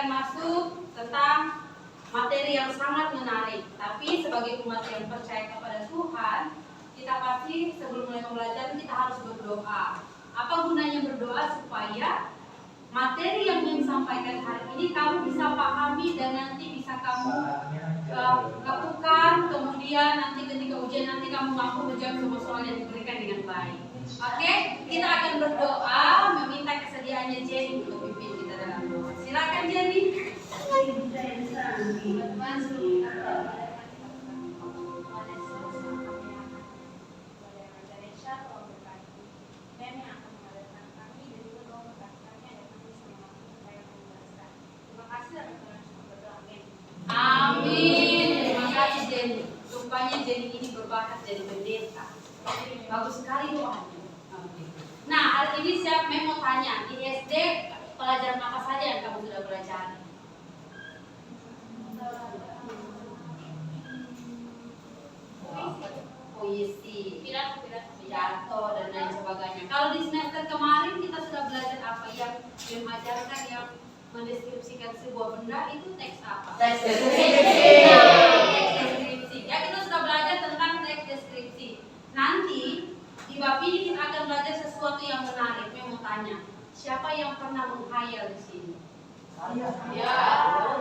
akan masuk tentang materi yang sangat menarik. Tapi sebagai umat yang percaya kepada Tuhan, kita pasti sebelum mulai pembelajaran kita harus berdoa. Apa gunanya berdoa? Supaya materi yang disampaikan hari ini kamu bisa pahami dan nanti bisa kamu lakukan. Kemudian nanti ketika ujian nanti kamu mampu menjawab semua soal yang diberikan dengan baik. Oke, kita akan berdoa meminta kesediaannya Jenny untuk pimpin kita dalam doa. Silakan Jenny. Amin. Terima kasih Jenny. Rupanya Jenny ini berbakat jadi pendeta. Bagus sekali doanya. Nah, hari ini siap mau tanya di SD pelajaran apa saja yang kamu sudah pelajari? Puisi, pidato dan lain sebagainya. Kalau di semester kemarin kita sudah belajar apa yang mengajarkan yang mendeskripsikan sebuah benda itu teks apa? Teks deskripsi. Ya, kita sudah belajar tentang teks deskripsi. Nanti di bab ini kita akan belajar sesuatu yang menarik. Saya mau tanya, siapa yang pernah menghayal di sini? Saya. Ya,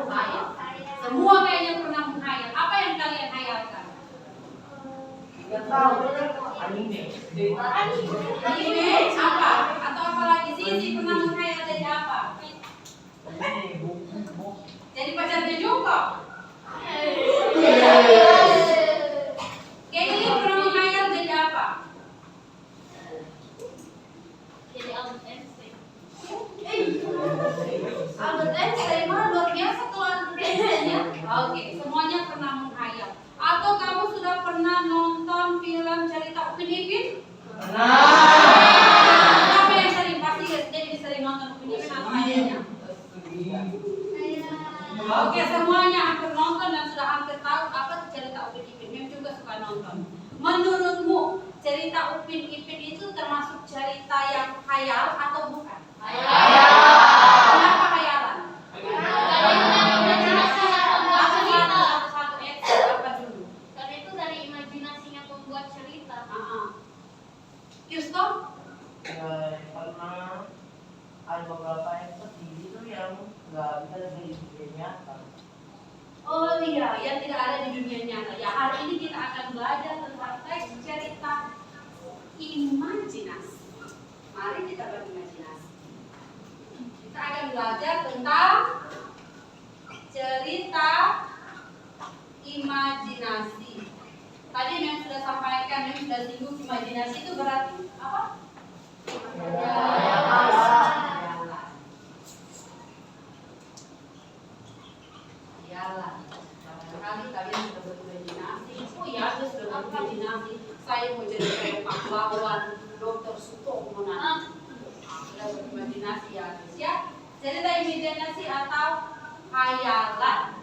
saya. Semua kayaknya pernah menghayal. Apa yang kalian hayalkan? Tidak tahu. Anime. Anime apa? Atau apa lagi? Sisi pernah menghayal jadi apa? Jadi pacarnya Joko. Kayak ini pernah menghayal jadi apa? Jadi Albert Einstein. Albert Einstein mah luar biasa tuh Albert Einstein ya. Oke, semuanya pernah menghayal. Atau kamu sudah pernah nonton film cerita Upin Ipin? Siapa yang sering pasti jadi sering nonton Upin Ipin atau ayahnya? Oke, semuanya hampir nonton dan sudah hampir tahu apa cerita Upin Ipin. Mem juga suka nonton. Menurutmu cerita Upin Ipin itu termasuk cerita yang khayal atau bukan? Khayal. Kenapa khayalan? Apa dulu? Karena itu dari imajinasinya pembuat cerita. Houston? Karena ada beberapa yang seperti itu yang nggak bisa jadi dunia nyata. Oh iya, yang tidak ada di dunia nyata. Ya, hari ini kita akan belajar tentang teks cerita imajinasi. Mari kita berimajinasi. Kita akan belajar tentang cerita imajinasi. Tadi yang sudah sampaikan, yang sudah singgung imajinasi itu berarti apa? Iyalah. Barangkali kalian sudah berimajinasi. Oh ya, saya sudah berimajinasi. Saya mau jadi kayak pahlawan Dr. Sutomo nanti. Sudah berimajinasi ya, guys ya. Cerita imajinasi atau khayalan.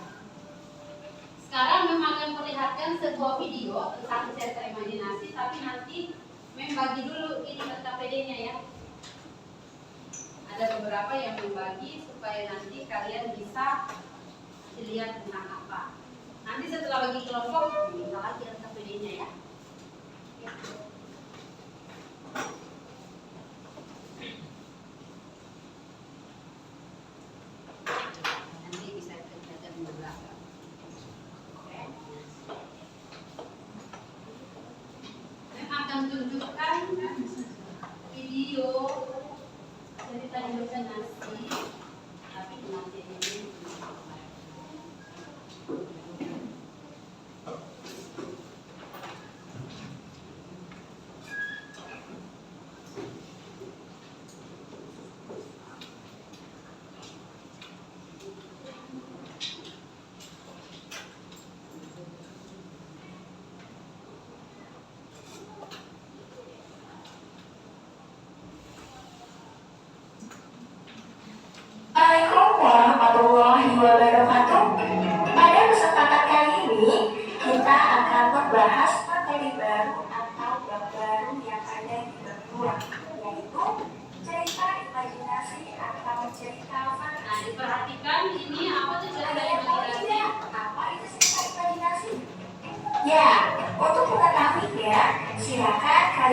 Sekarang memang akan perlihatkan sebuah video tentang cerita imajinasi, tapi nanti membagi dulu ini KPD-nya ya. Ada beberapa yang membagi supaya nanti kalian bisa dilihat tentang apa. Nanti setelah bagi kelompok, minta lagi KPD-nya ya. Nanti bisa kerjakan di belakang. Akan tunjukkan video cerita imajinasi, tapi nanti ini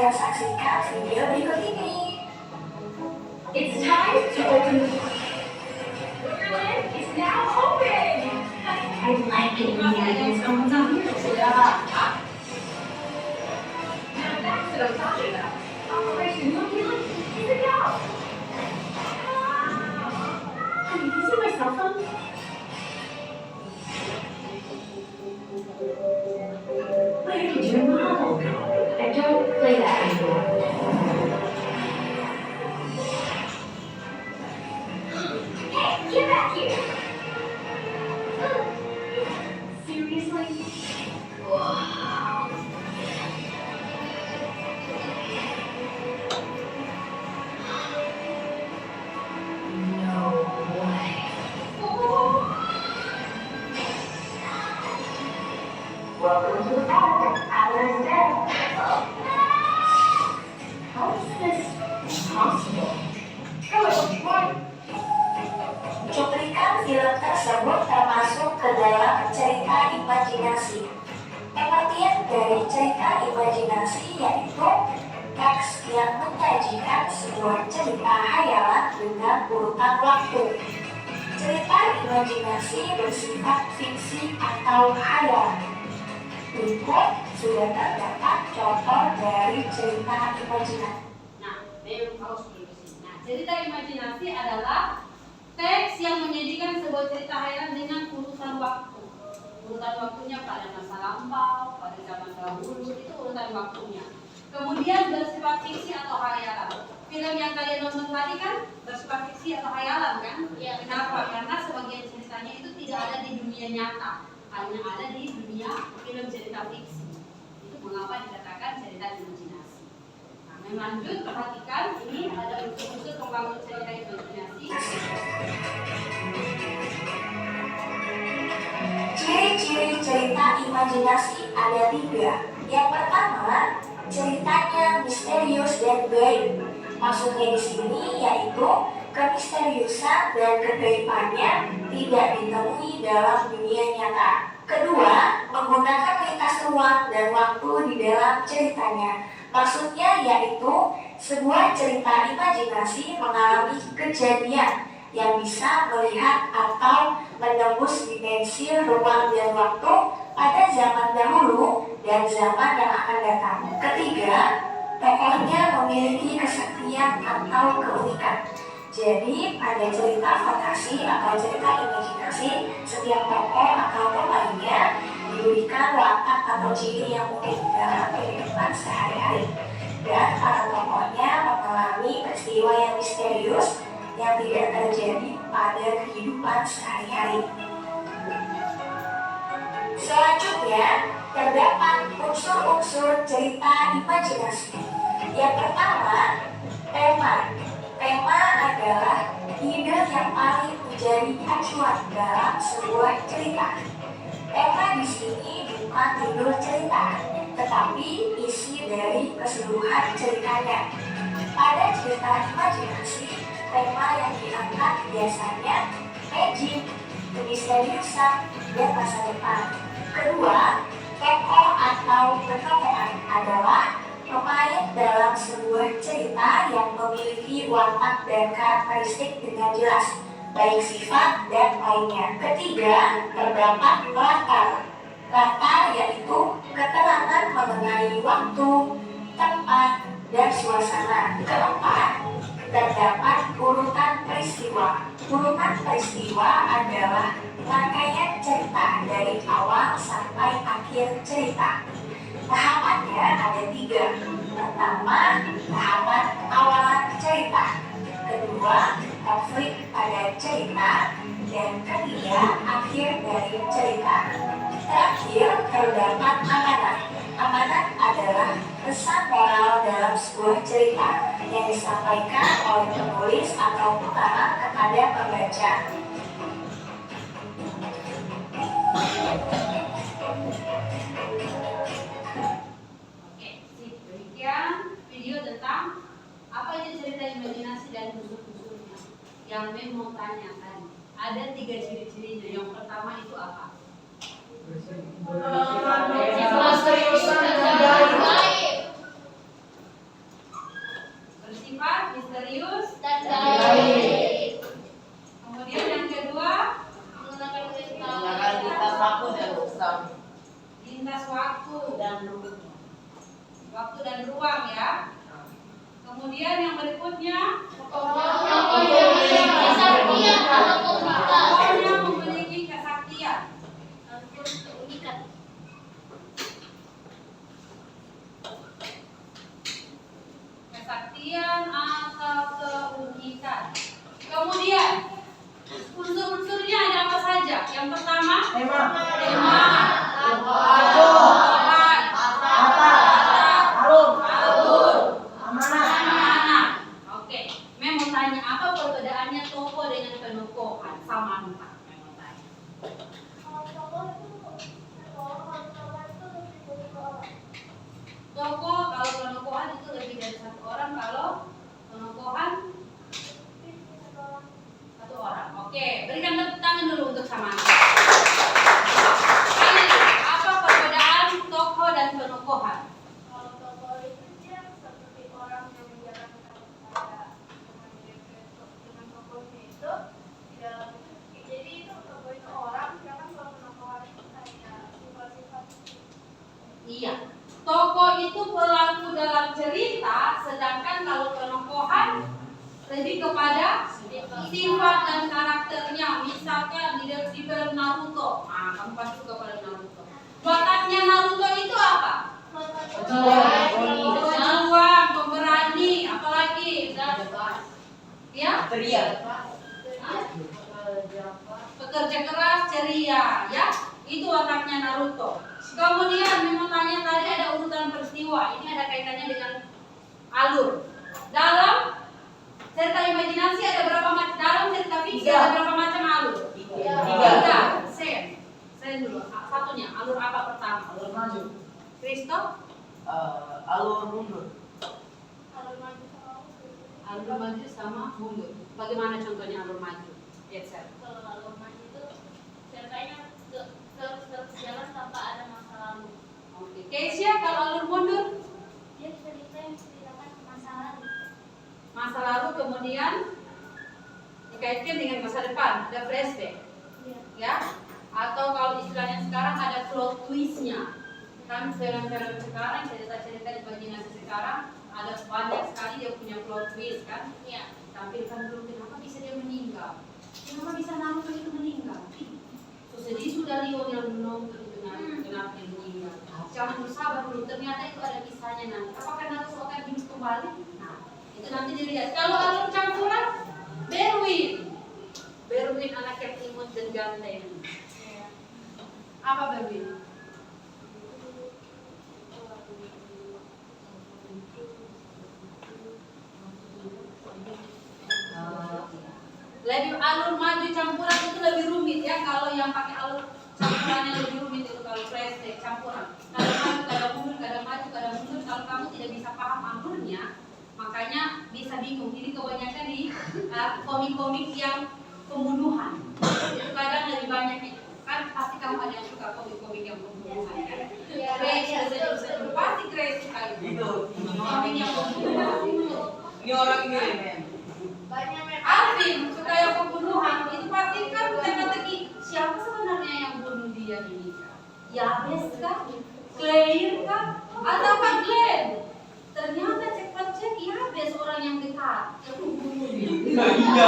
Ayo saksikan video berikut ini. It's time to open. Wonderland is now open. I like it when the evidence comes out here. Sudah. Now that's what I'm talking about. Operation Looky Looky is a go. Honey, can you see my cell phone? What are you doing, Mom? I don't play that anymore. Hey, get back here! Seriously? Wow. No way. Welcome to the park. Hours dead. How is this possible? Cuplikan film tersebut termasuk ke dalam cerita imajinasi. Pengertian dari cerita imajinasi yaitu teks yang menyajikan sebuah cerita hayalan dengan urutan waktu. Cerita imajinasi bersifat fiksi atau hayalan. Berikut sudah terdapat contoh dari cerita imajinasi. Nah, memang harus begitu. Nah, cerita imajinasi adalah teks yang menyajikan sebuah cerita hayalan dengan urutan waktu. Urutan waktunya pada masa lampau, pada zaman dahulu, itu urutan waktunya. Kemudian bersifat fiksi atau hayalan. Film yang kalian nonton tadi kan bersifat fiksi atau hayalan kan? Iya. Kenapa? Karena sebagian ceritanya itu tidak ada di dunia nyata, hanya ada di dunia film cerita fiksi. Itu mengapa dikatakan cerita imajinasi. Nah, lanjut perhatikan ini ada unsur-unsur pembangun cerita imajinasi. Ciri-ciri cerita imajinasi ada 3. Yang pertama, ceritanya misterius dan gaib. Maksudnya di sini yaitu kemisteriusan dan kegaibannya tidak ditemui dalam dunia nyata. Kedua, menggunakan lintas ruang dan waktu di dalam ceritanya. Maksudnya yaitu sebuah cerita imajinasi mengalami kejadian yang bisa melihat atau menembus dimensi ruang dan waktu pada zaman dahulu dan zaman yang akan datang. Ketiga, tokohnya memiliki kesaktian atau keunikan. Jadi pada cerita fantasi atau cerita imajinasi, setiap tokoh atau pemainnya diberikan watak atau ciri yang unik dalam kehidupan sehari-hari. Dan para tokohnya mengalami peristiwa yang misterius yang tidak terjadi pada kehidupan sehari-hari. Selanjutnya, terdapat unsur-unsur cerita imajinasi. Yang pertama, tema. Tema adalah ide yang paling menjadi acuan dalam sebuah cerita. Tema di sini bukan judul cerita, tetapi isi dari keseluruhan ceritanya. Pada cerita imajinasi, tema yang diangkat biasanya magic, kemisteriusan, dan masa depan. Kedua, tokoh atau petokohan adalah pemain dalam sebuah cerita yang memiliki watak dan karakteristik dengan jelas, baik sifat dan lainnya. Ketiga, terdapat latar. Latar yaitu keterangan mengenai waktu, tempat, dan suasana. Keempat, terdapat urutan peristiwa. Urutan peristiwa adalah rangkaian cerita dari awal sampai akhir cerita. Tahapannya ada 3. Pertama, tahapan awalan cerita. Kedua, konflik pada cerita. Dan ketiga, akhir dari cerita. Terakhir, terdapat amanat. Amanat adalah pesan moral dalam sebuah cerita yang disampaikan oleh penulis atau pengarang kepada pembaca. Demikian video tentang apa itu cerita imajinasi dan unsur-unsurnya. Yang Mem mau tanya tadi, ada 3 ciri-cirinya. Yang pertama itu apa? Misteriusan dan gaib. waktu dan ruang ya. Kemudian yang berikutnya, Kesaktian atau keunikan. tokohnya memiliki kesaktian. Keunikan. Kesaktian atau keunikan. Kemudian unsur-unsurnya ada apa saja? Yang pertama, Tema. Tuhan, Alur. alur, Amanah. amanah. Oke, Mem mau tanya apa perbedaannya tokoh dengan penokohan? Sama entah, Mem mau tanya. Tokoh kalau penokohan itu lebih dari satu orang, kalau penokohan satu orang. Oke, berikan tepuk tangan dulu untuk Samantha. Ini apa perbedaan tokoh dan penokohan? Kalau tokoh itu dia seperti orang yang menjalankan upaya dengan tokohnya itu di dalam itu. Jadi itu tokoh itu orang, sedangkan kalau penokohan itu kayak sifat-sifat. Iya, tokoh itu pelaku dalam cerita, sedangkan kalau penokohan lebih kepada sifat dan karakternya. Misalkan di film Naruto, kamu pasti suka pada Naruto. Bakatnya Naruto itu apa? Pejuang, pemberani, apalagi? Ya? Ceria. Pekerja keras, ceria, ya? Itu wataknya Naruto. Kemudian memang tanya tadi ada urutan peristiwa. Ini ada kaitannya dengan alur. Dalam cerita imajinasi ada berapa macam? Dalam cerita fiksi ada berapa macam alur? Tiga. Sen dulu. Satunya alur apa pertama? Alur maju. Kristo? Alur mundur. Alur maju sama mundur. Bagaimana contohnya alur maju? Yes, Kalau alur maju itu ceritanya terus jalan tanpa ada masa lalu. Oke. Keisha, kalau alur mundur? Dia cerita yang menceritakan masa lalu. Masa lalu kemudian dikaitkan dengan masa depan, ada flashback, Iya. ya? Atau kalau istilahnya sekarang ada plot twistnya. Kan film-film sekarang, cerita-cerita imajinasi sekarang ada banyak sekali dia punya plot twist kan? Iya. Tampilkan dulu kenapa bisa dia meninggal, kenapa bisa Naruto itu meninggal. So, sedih sudah Leo yang menonton itu kenapa dia meninggal. Jangan bersabar dulu, ternyata itu ada kisahnya nanti. Apakah Naruto akan hidup kembali? Nah, itu nanti dilihat. Kalau alur campuran, Berwin anak yang imut dan ganteng. Apa Berwin? Lebih alur maju campuran itu lebih rumit ya. Kalau yang pakai alur campurannya lebih rumit itu kalau flashback campuran. Kadang maju, kadang mundur, kadang maju, kadang mundur. Kalau kamu tidak bisa paham alurnya, makanya bisa bingung. Ini kebanyakan di komik-komik yang pembunuhan. Itu kadang lebih banyak kan pasti kamu ada yang suka komik-komik yang pembunuhan kan? Crazy, senyum-senyum pasti crazy sekali. Itu. Komik yang pembunuhan itu. Ini orang ini men. Banyak memang. Alvin suka yang pembunuhan itu pasti kan teka-teki siapa sebenarnya yang bunuh dia ini kah? Yabes kah? Claire kah? Atau Pak Glenn? Ternyata cek Yabes orang yang dekat yang membunuh dia.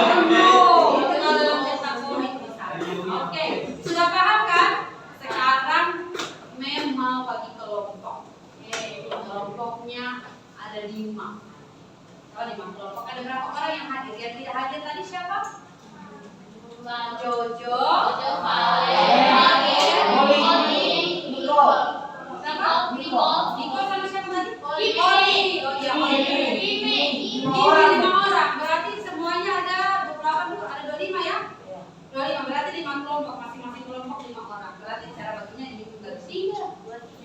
Oh, itu kalau dalam cerita komik misalnya. Oke, sudah paham kan? Sekarang memang bagi kelompok. Kelompoknya ada 5. Oh, 5 kelompok. Ada berapa orang yang hadir? Yang tidak hadir tadi siapa? Jojo, Niko. siapa? Niko. Niko sama siapa tadi? Oli. Oli. Oh iya, Oli. Mimi. Ini 5 orang. Berarti semuanya ada berapa dulu? Ada 25 ya? 25 berarti 5 kelompok. Masing-masing kelompok 5 orang. Berarti cara baginya dihitung dari 3, 4, 5.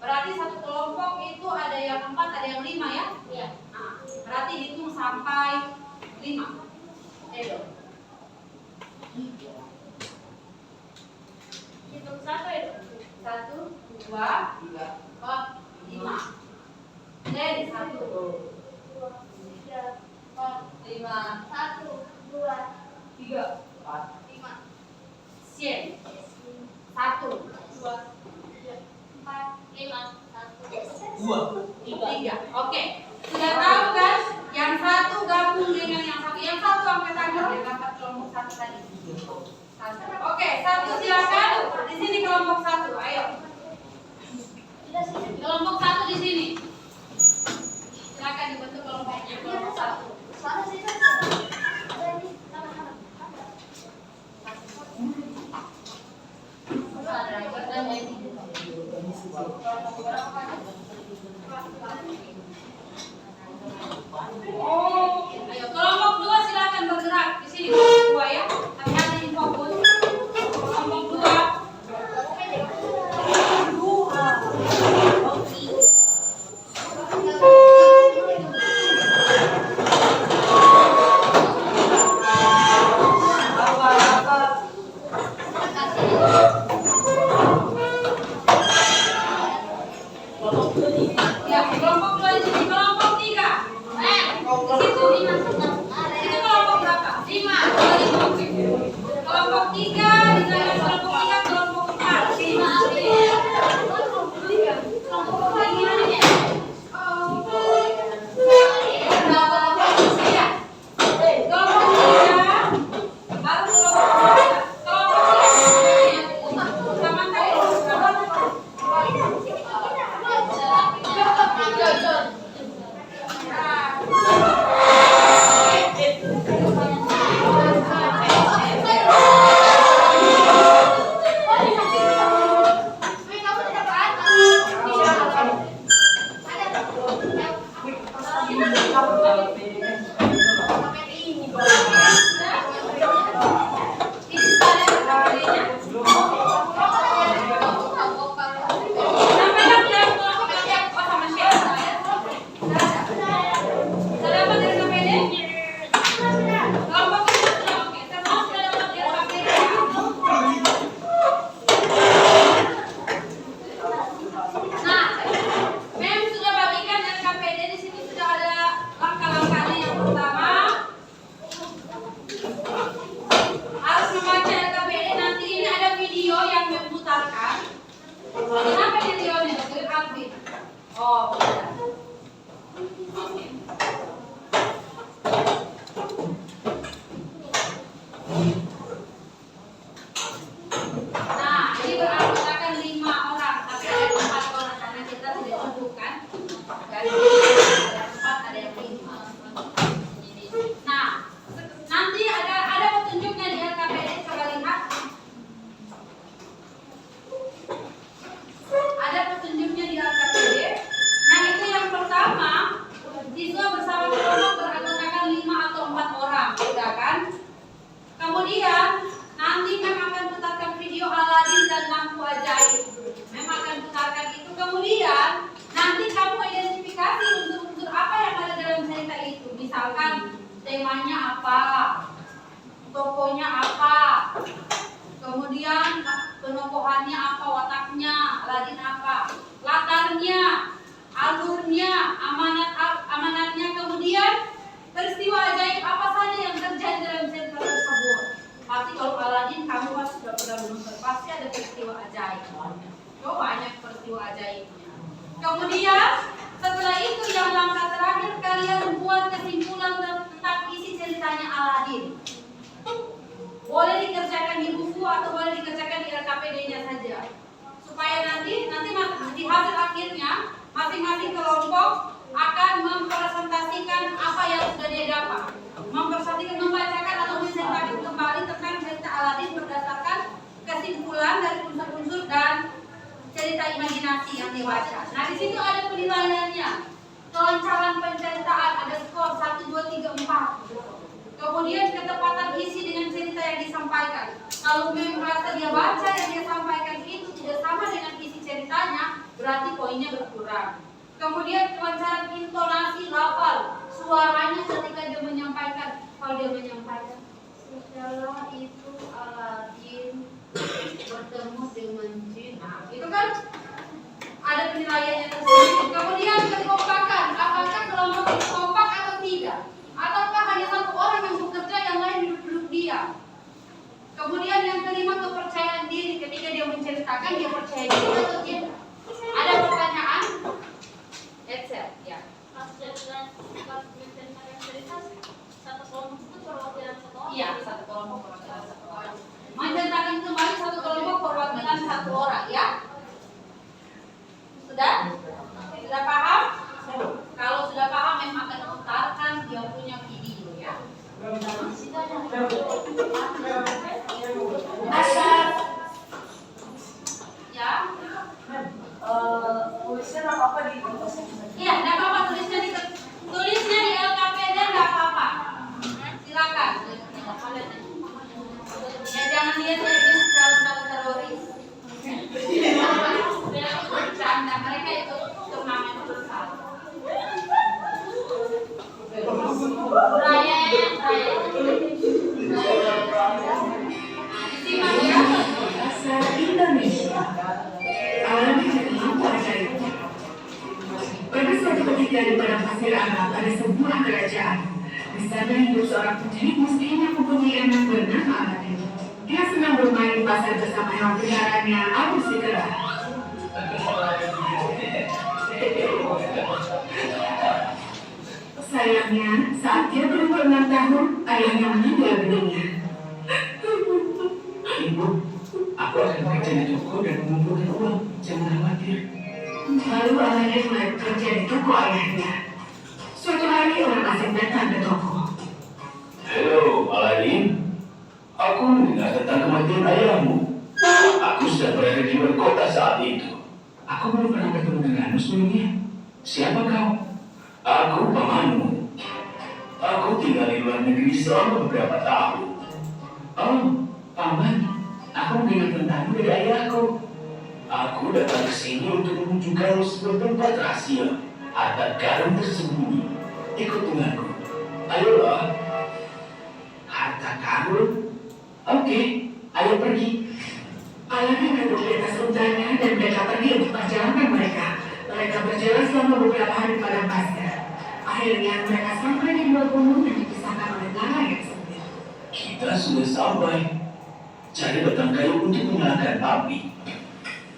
Berarti satu kelompok itu ada yang 4, ada yang 5 ya? Iya. Nah, berarti hitung sampai 5. Ayo. Hitung satu itu. 1, 2, 3, 4, 5. Jadi 1, 3, 4, 5, 1, 2, 3, 5. Sien. 1, Tiga. Oke. Sudah tahu kan? Yang satu gabung dengan yang satu. Yang satu angkat tangan. Yang dapat kelompok satu tadi. Oke, satu silakan. Di sini kelompok satu. Ayo. Kelompok satu di sini. Silakan dibentuk kelompoknya. Kelompok satu. Ayo kelompok dua silakan bergerak di sini. Kelompok dua ya. Hati-hati di fokus. Kelompok dua. Ya, kelompok dua di sini. Kelompok tiga. Itu kelompok berapa? 5. Oke. Kelompok tiga di sana kelompok tiga, kelompok 4. Kelompok gimana ya? Temanya apa? Tokonya apa? Kemudian penokohannya apa? Wataknya, Aladin apa? Latarnya, alurnya, amanatnya, kemudian peristiwa ajaib apa saja yang terjadi dalam cerita tersebut. Pasti kalau Aladin kamu pasti sudah pernah menonton, pasti ada peristiwa ajaib. Oh, banyak peristiwa ajaibnya. Kemudian setelah itu yang langkah terakhir kalian buat kesimpulan tentang isi ceritanya Aladin. Boleh dikerjakan di buku atau boleh dikerjakan di LKPD-nya saja. Supaya nanti di hasil akhirnya masing-masing kelompok akan mempresentasikan apa yang sudah dia dapat. Membacakan atau menceritakan kembali tentang cerita Aladin berdasarkan kesimpulan dari unsur-unsur dan cerita imajinasi yang dibaca. Nah, di situ ada penilaiannya. Kelancaran penceritaan ada skor 1, 2, 3, 4. Kemudian ketepatan isi dengan cerita yang disampaikan. Kalau memang merasa dia baca yang dia sampaikan itu tidak sama dengan isi ceritanya, berarti poinnya berkurang. Kemudian kelancaran intonasi, lafal, suaranya ketika dia menyampaikan. Kalau dia menyampaikan, setelah itu Aladin bertemu dengan jin. Nah, itu kan ada penilaiannya tersendiri. Kemudian kekompakan, apakah kelompok itu kompak atau tidak? Ataukah hanya satu orang yang bekerja, yang lain duduk-duduk diam? Kemudian yang kelima, kepercayaan diri. Ketika dia menceritakan, dia percaya diri atau tidak? Ada pertanyaan? ya. Tulisnya nggak apa-apa di Iya, nggak apa-apa tulisnya di LKPD nggak apa-apa. Silakan. Ya jangan lihat ini calon-calon teroris. Bercanda, mereka itu turnamen futsal. Raya. Disimak ya. Bahasa Indonesia. Alami terlalu ajaib. Pada suatu ketika di padang pasir Arab ada sebuah kerajaan. Di sana hidup seorang penjahit miskin yang mempunyai anak bernama Aladin. Dia senang bermain di pasar bersama hewan peliharaannya Abu Sikra. Sayangnya, saat dia berumur 6 tahun, ayahnya meninggal dunia. Ibu, aku akan bekerja di toko dan mengumpulkan uang. Jangan khawatir. Lalu Aladin mulai bekerja di toko ayahnya. Suatu hari orang asing datang ke toko. Halo, Aladin. Aku mendengar tentang kematian ayahmu. Aku sedang berada di luar kota saat itu. Aku belum pernah bertemu denganmu sebelumnya. Siapa kau? Aku pamanmu. Aku tinggal di luar negeri selama beberapa tahun. Oh, paman. Aku mendengar tentangmu dari ayahku. Aku datang ke sini untuk menunjukkanmu sebuah tempat rahasia. Harta karun tersembunyi. Ikut denganku. Ayolah. Harta karun? Oke, ayo pergi. Aladin duduk di atas untanya dan mereka pergi untuk perjalanan mereka. Mereka berjalan selama beberapa hari pada pasir. Akhirnya mereka sampai di luar gunung dan dipisahkan oleh tanah yang sempit. Kita sudah sampai. Cari batang kayu untuk menyalakan api.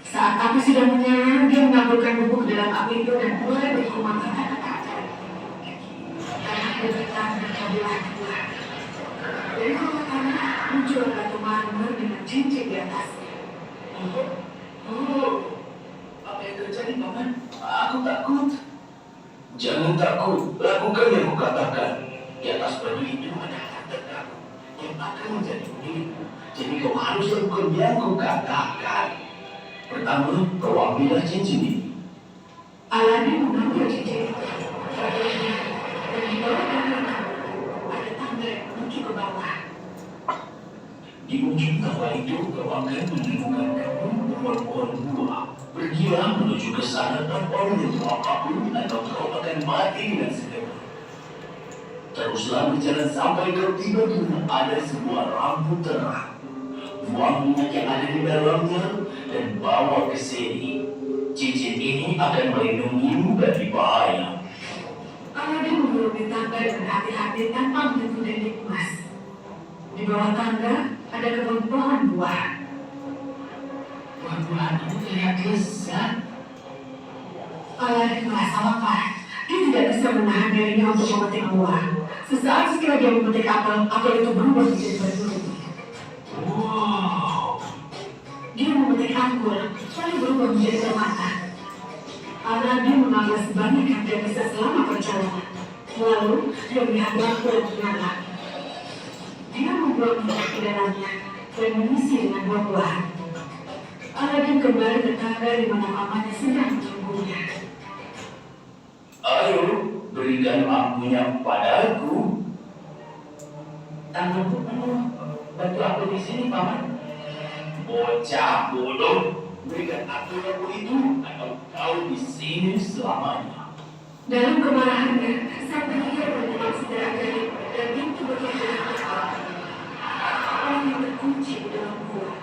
Saat api sudah menyala, dia mengaburkan bubuk ke dalam api itu dan mulai berkumam kata-kata. Tanah bergetar dan terbelah dua. Dari bawah tanah muncul batu marmer dengan cincin di atasnya. Apa yang terjadi, paman? Aku takut. Jangan takut. Lakukan yang kukatakan. Di atas batu itu ada harta karun yang akan menjadi milikmu. Jadi kau harus lakukan yang kukatakan. Pertama, kau ambillah cincin ini. Aladin mengambil cincin itu. Dan di bawah tanah itu ada tangga yang menuju ke bawah. Di ujung tawa itu kau akan menemukan kebun pohon-pohon buah. Pergilah menuju ke sana tanpa menyentuh apapun atau kau akan mati dengan segera. Teruslah berjalan sampai kau tiba di mana ada sebuah lampu terang. Buang minyak yang ada di dalamnya dan bawa ke sini. Cincin ini akan melindungimu dari bahaya. Aladin menuruni tangga dengan hati-hati tanpa menyentuh dinding emas. Di bawah tangga ada kebun pohon buah. Buah-buahan itu terlihat lezat. Aladin merasa lapar. Dia tidak bisa menahan dirinya untuk memetik buah. Sesaat setelah dia memetik apel itu berubah menjadi berduri. Wow. Dia memetik anggur, lalu berubah menjadi permata. Aladin mengambil sebanyak yang dia bisa selama perjalanan. Lalu dia melihat lampu yang menyala. Dia membuang minyak ke dalamnya dan mengisi dengan buah-buahan. Aladin kembali ke tangga di mana pamannya sedang menunggunya. Ayo, berikan lampunya padaku. Tanganku penuh. Bantu aku di sini, paman. Bocah bodoh, berikan aku lampu itu atau kau di sini selamanya. Dalam kemarahannya, sang penyihir menyebab segera dari dan pintu bergerak terang. Orang yang terkunci di dalam gua.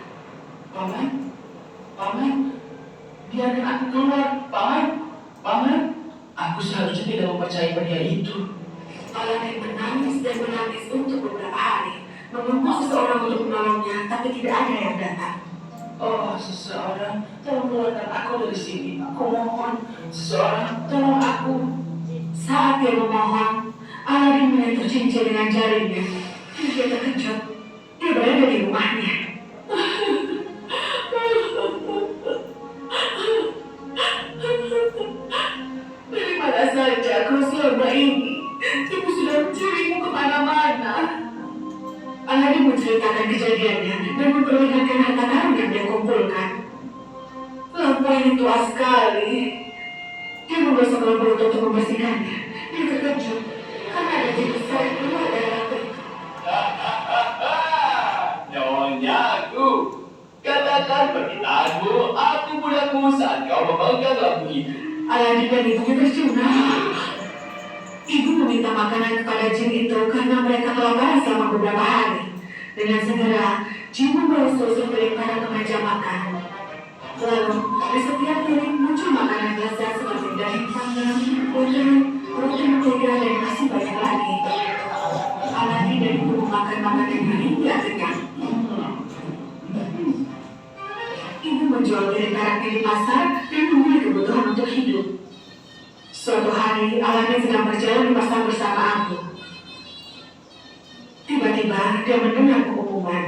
Paman, paman, biarkan aku keluar, paman, paman. Aku seharusnya tidak mempercayai pria itu. Aladin menangis dan menangis untuk beberapa hari, menunggu seseorang untuk menolongnya, tapi tidak ada yang datang. Oh, seseorang, tolong keluarkan aku dari sini. Aku mohon, seseorang, tolong aku. Saat dia memohon, Aladin menyentuh cincin dengan jarinya. Dia terkejut. Dia berada di rumahnya. Dari mana saja kau selama ini? Ibu sudah mencarimu kemana-mana. Aladin menceritakan kejadiannya dan memperlihatkan harta karun yang dia kumpulkan. lampu ini tua sekali. Dia menggosok lampu itu untuk membersihkannya. Dia terkejut karena ada jin besar yang keluar dari lampu itu. Nonyaku, katakan permintaanmu, aku budakmu saat kau memegang lampu itu. Aladin dan ibunya tercengang. Ibu meminta makanan kepada jin itu karena mereka kelaparan selama beberapa hari. Dengan segera, jin membawa selusin piring pada ke meja makan. Lalu, di setiap piring muncul makanan lezat seperti daging panggang, udang, roti mentega, dan masih banyak lagi. Aladin dan ibu memakan makanan hingga kenyang. Ibu menjual piring peraknya di pasar dan membeli kebutuhan untuk hidup. Suatu hari, Aladin sedang berjalan di pasar bersama Abu. Tiba-tiba, dia mendengar pengumuman.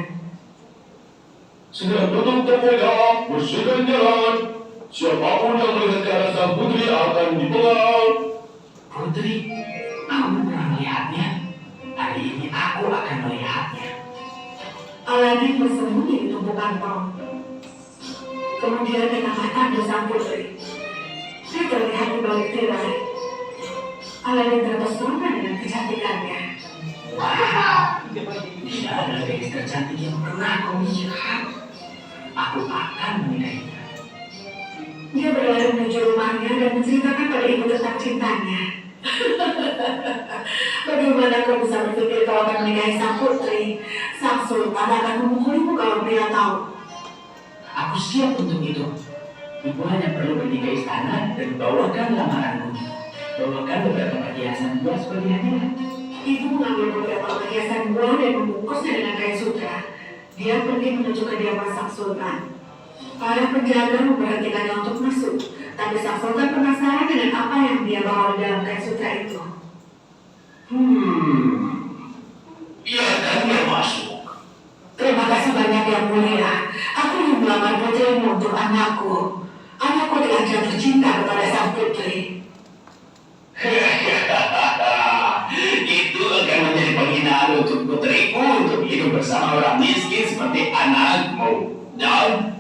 Sedang tutup tenda, bersihkan jalan. Siapapun yang melihat ke arah sang putri akan dipenggal. Putri, kamu pernah melihatnya? Hari ini aku akan melihatnya. Aladin bersembunyi di tumpukan pohon. Kemudian dia tambahkan sang putri. Dia terlihat di balik tirai. Aladin terpesona dengan kecantikannya. Wah, dia adalah gadis tercantik yang pernah kau lihat. Aku akan menikahinya. Dia berlari menuju rumahnya dan menceritakan pada ibu tentang cintanya. Bagaimana kau bisa berpikir kau akan menikahi sang putri? Sang sultan akan memukulimu kalau dia tahu. Aku siap untuk itu. Ibu hanya perlu pergi ke istana dan bawakan lamaranmu. Bawakan beberapa perhiasan buah sebagai hadiah. Ibu mengambil beberapa perhiasan buah dan membungkusnya dengan kain sutra. Dia pergi menuju kediaman sang sultan. Para penjaga memberhentikannya untuk masuk, tapi sang sultan penasaran dengan apa yang dia bawa di dalam kain sutra itu. Biarkan dia masuk. Terima kasih banyak yang mulia. Aku ingin melamar putrimu untuk anakku. Anakku telah jatuh cinta kepada sang putri. Itu akan menjadi penghinaan untuk putriku untuk hidup bersama orang miskin seperti anakmu. Dan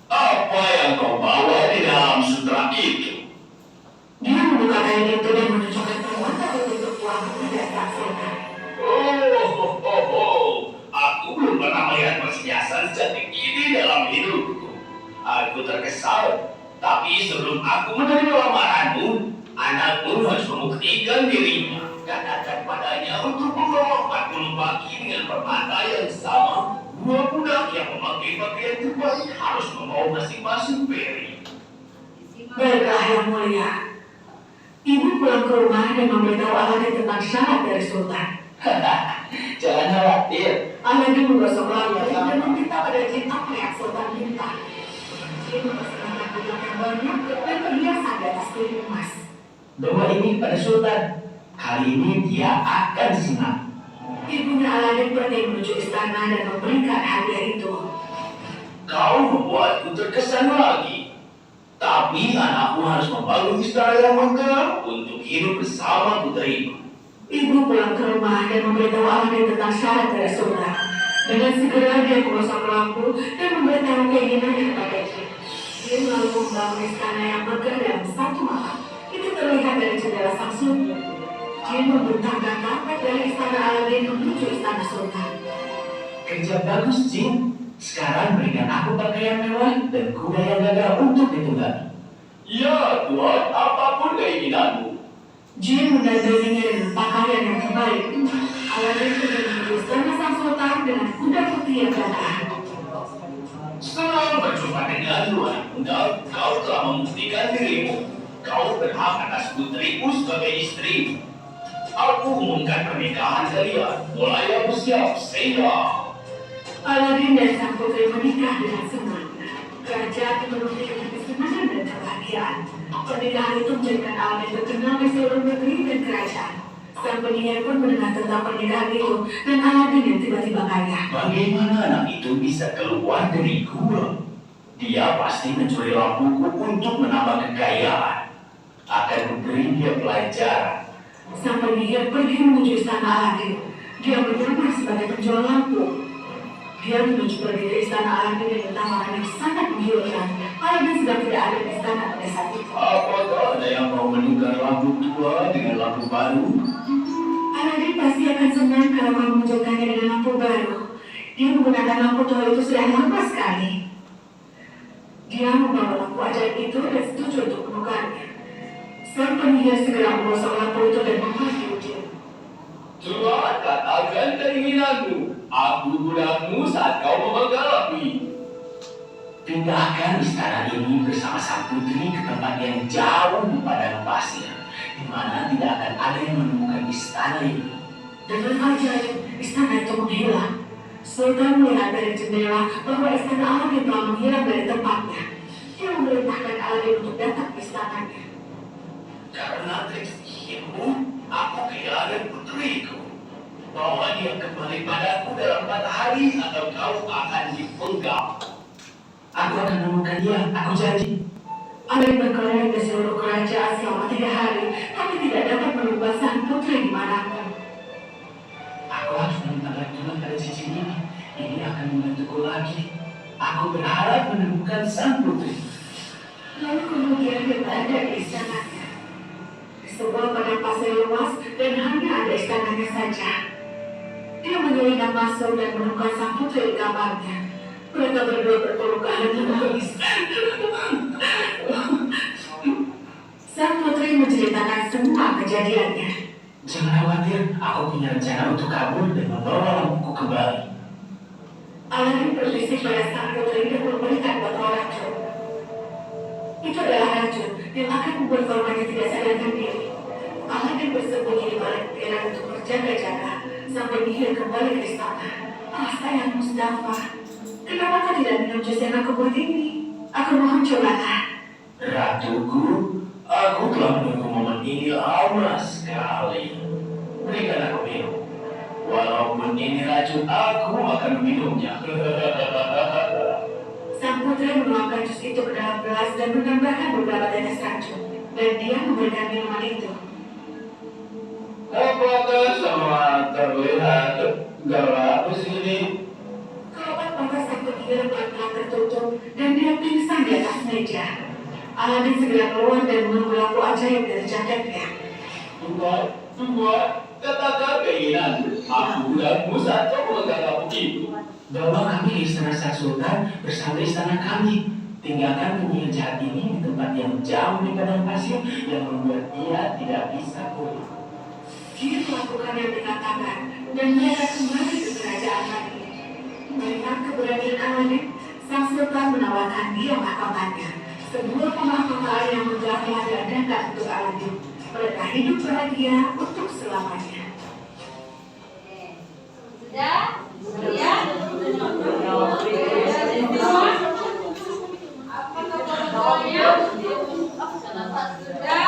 apa yang kau bawa di dalam sutra itu? Dia membuka kain itu dan menunjukkan permata berbentuk uang kepada sang sultan. Aku belum pernah melihat perhiasan secantik ini dalam hidupku. Aku terkesan. Tapi sebelum aku menerima lamaranmu, anakmu harus membuktikan dirinya. Katakan padanya untuk membawa 40 baki dengan permata yang sama. 2 budak yang memakai pakaian terbaik harus membawa masing-masing piring. Baiklah yang mulia. Ibu pulang ke rumah dan memberitahu Aladin tentang syarat dari sultan. Jangan khawatir. Aladin menggosok lampu dan meminta pada jin apa yang sultan minta. Jin mempersembahkan kujang yang banyak dan perhiasan di atas piring emas. Bawa ini pada sultan. Kali ini dia akan senang. Ibunya Aladin pergi menuju istana dan memberikan hadiah itu. Kau membuatku terkesan lagi. Tapi anakku harus membangun istana yang megah untuk hidup bersama putriku. Ibu pulang ke rumah dan memberitahu Aladin tentang syarat dari sultan. Dengan segera dia menggosok lampu dan memberitahu keinginannya kepada jin. Jin lalu membangun istana yang megah dalam satu malam. Itu terlihat dari jendela sang sultan. Jin membentangkan karpet dari istana Aladin menuju istana sultan. Kerja bagus, Jin. Sekarang berikan aku pakaian mewah dan kuda yang gagah untuk ditunggangi. Ya, Tuhan, apapun keinginanmu. Jin mendandaninya dengan pakaian yang terbaik. Aladin pergi menuju istana sang sultan dengan kuda putih yang gagah. Senang berjumpa denganmu, anak muda. Kau telah membuktikan dirimu. Kau berhak atas putriku sebagai istri. Aku umumkan pernikahan kalian. Mulai aku siap, siap. Aladin dan sang putri menikah dengan senang. Kerajaan dipenuhi dengan kesenangan dan kebahagiaan. Pernikahan itu menjadikan Aladin terkenal di seluruh negeri dan kerajaan. Sang penyihir pun mendengar tentang pernikahan itu dan Aladin yang tiba-tiba kaya. Bagaimana anak itu bisa keluar dari gua? Dia pasti mencuri lampuku untuk menambah kekayaan. Akan memberi dia pelajaran. Sang penyihir pergi menuju istana Aladin. Dia menyamar sebagai penjual lampu. Dia menuju pergi ke istana Aladin dengan tawaran yang sangat menggiurkan. Aladin sudah tidak ada di istana pada saat itu. Apakah ada yang mau menukar lampu tua dengan lampu baru? Aladin pasti akan senang kalau kamu menunjukkannya dengan lampu baru. Dia menggunakan lampu tua itu sudah lama sekali. Dia membawa lampu ajaib itu dan setuju untuk menukarnya. Sang penyihir segera menggosok lampu itu dan memanggil dia. Tuhan, katakan keinginanmu. Aku budakmu saat kau memegang api. Pindahkan istana ini bersama sang putri ke tempat yang jauh di padang pasir, di mana tidak akan ada yang menemukan istana ini. Dengan ajaib, istana itu menghilang. Sultan melihat dari jendela bahwa istana Aladin telah menghilang dari tempatnya. Dia memerintahkan Aladin untuk datang ke istananya. Karena trik sihirmu, aku kehilangan putriku. Bawa dia kembali padaku dalam 4 hari atau kau akan dipenggal. Aku akan menemukan dia, aku janji. Aladin berkeliling ke seluruh kerajaan selama 3 hari, tapi tidak dapat menemukan sang putri dimanapun. Aku harus meminta bantuan pada cincin ini. Ini akan membantuku lagi. Aku berharap menemukan sang putri. Lalu kemudian dia berada di istananya. Di sebuah padang pasir luas dan hanya ada istananya saja. Dia menyelinap masuk dan menemukan sang putri di kamarnya. Mereka berdua berpeluk dan menangis. Sang putri menceritakan semua kejadiannya. Jangan khawatir, aku punya rencana untuk kabur dan membawa lampuku kembali. Aladin berbisik pada sang putri dan memberikan botol racun. Itu adalah racun yang akan membuat korbannya tidak sadarkan diri. Aladin bersembunyi di balik tirai untuk berjaga-jaga sampai penyihir kembali ke istana. Ah, sayang Mustafa, kenapa kau tidak minum jus yang aku buat ini? Aku mohon cobalah. Ratuku, aku telah menunggu momen ini lama sekali. Berikan aku minum. Walaupun ini racun, aku akan meminumnya. Sang putri menuangkan jus itu ke dalam gelas dan menambahkan beberapa tetes racun. Dan dia memberikan minuman itu. Apakah semua terlihat gelap di sini? Kelopak mata sang penyihir pelan-pelan tertutup dan dia pingsan di atas meja. Aladin segera keluar dan mengambil lampu ajaib dari jaketnya. Tuan, katakan keinginan. Aku dan Musa coba memegang lampu itu. Bawa kami ke istana sang sultan bersama istana kami. Tinggalkan penyihir jahat ini di tempat yang jauh di padang pasir yang membuat dia tidak bisa pulih. Dia melakukan yang dikatakan dan mereka kembali ke kerajaan lagi. Melihat keberanian Aladin, sang sultan menawarkan dia mahkotanya. Sebuah pemahkotaan yang megahlah dan dekat untuk Aladin. Mereka hidup bahagia untuk selamanya. Sudah? Ya? Apa kebetulannya? Sudah?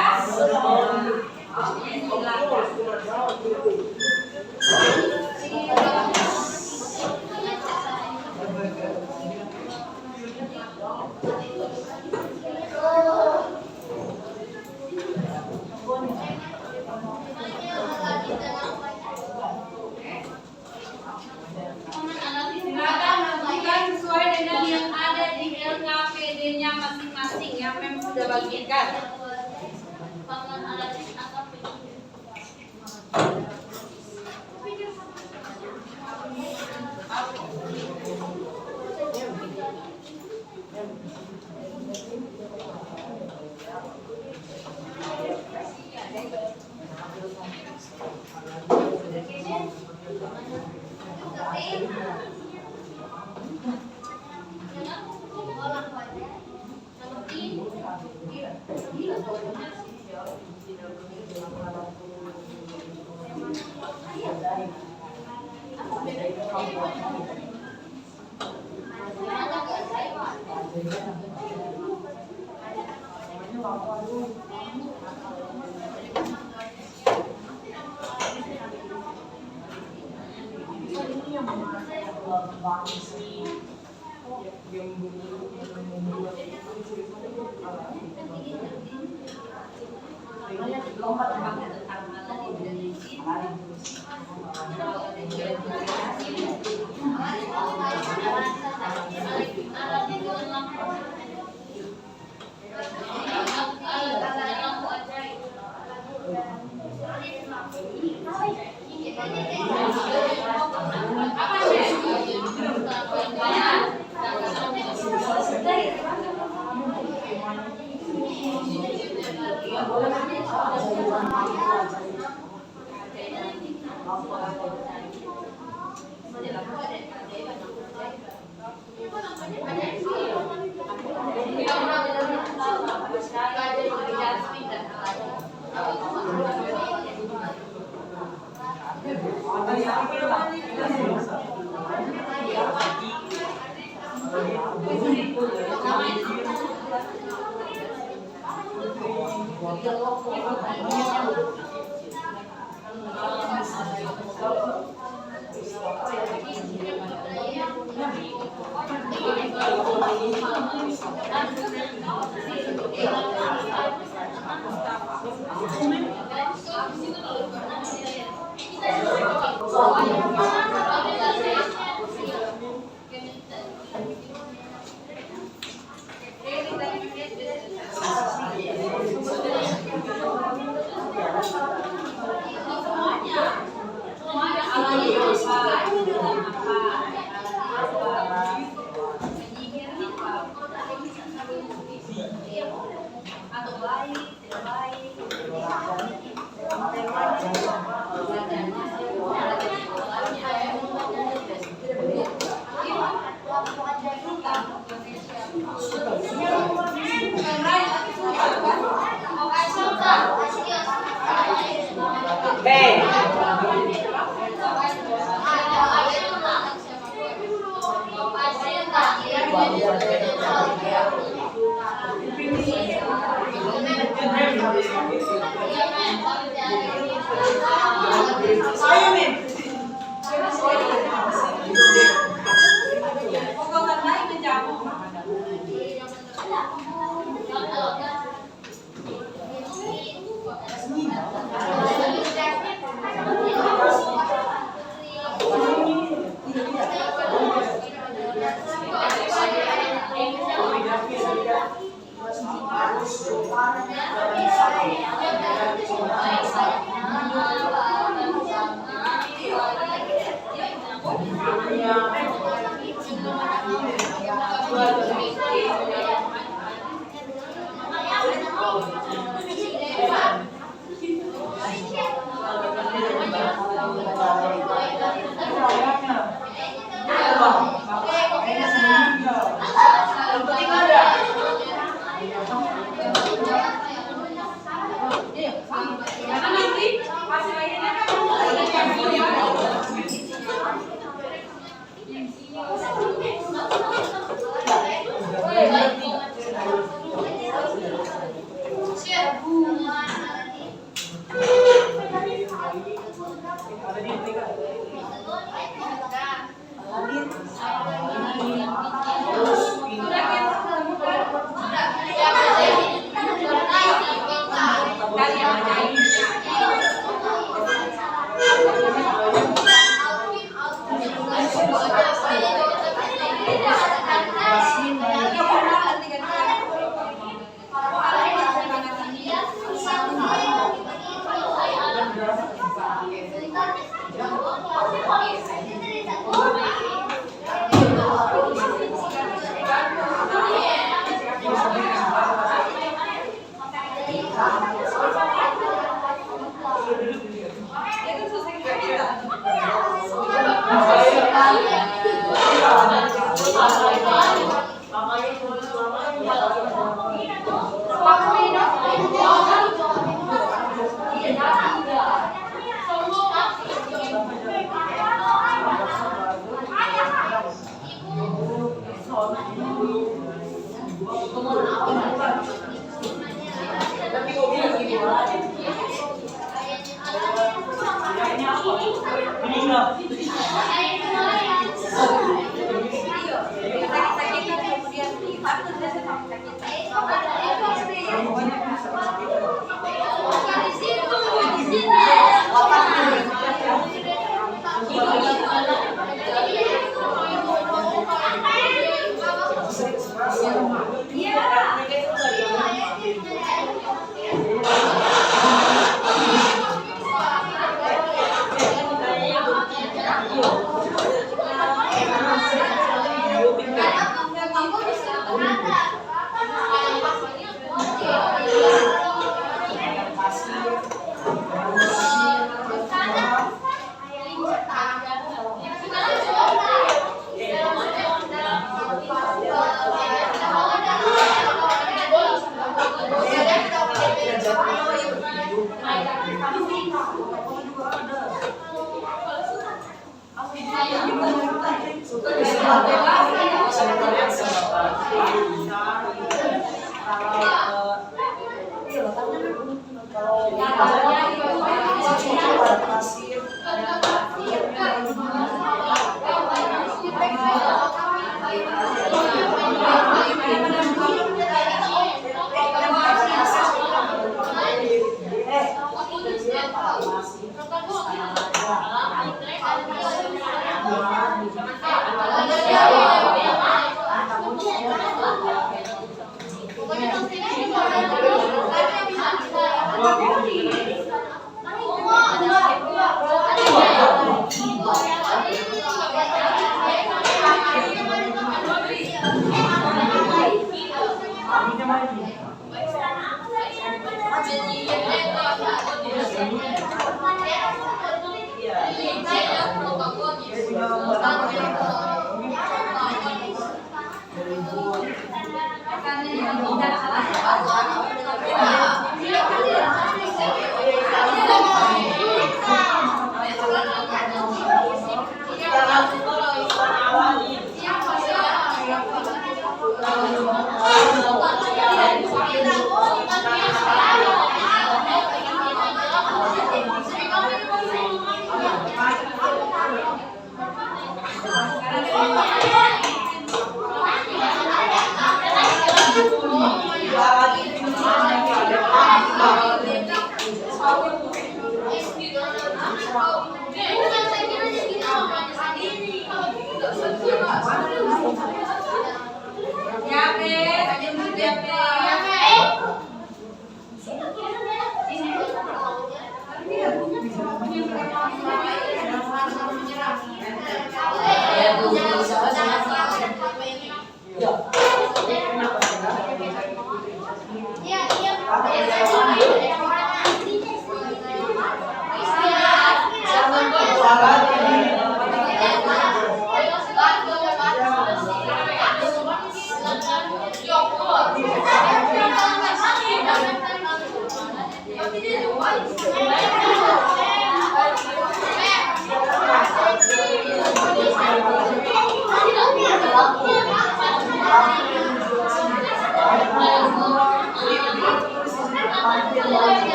Sesuai dengan yang ada di LKPD-nya masing-masing yang memang sudah bagikan.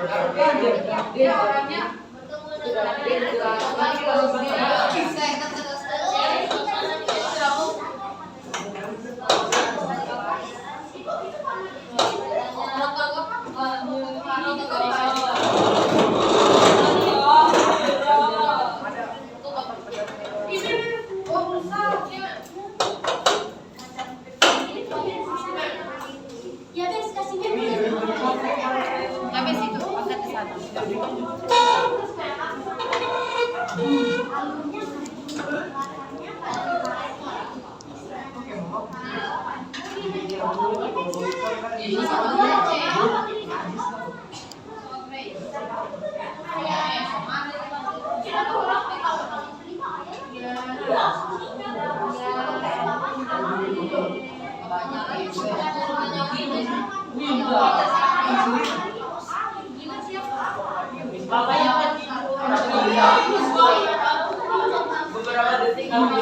Dia orangnya Ya guys, kasihnya habis itu angkat ke sana. Beberapa detik kami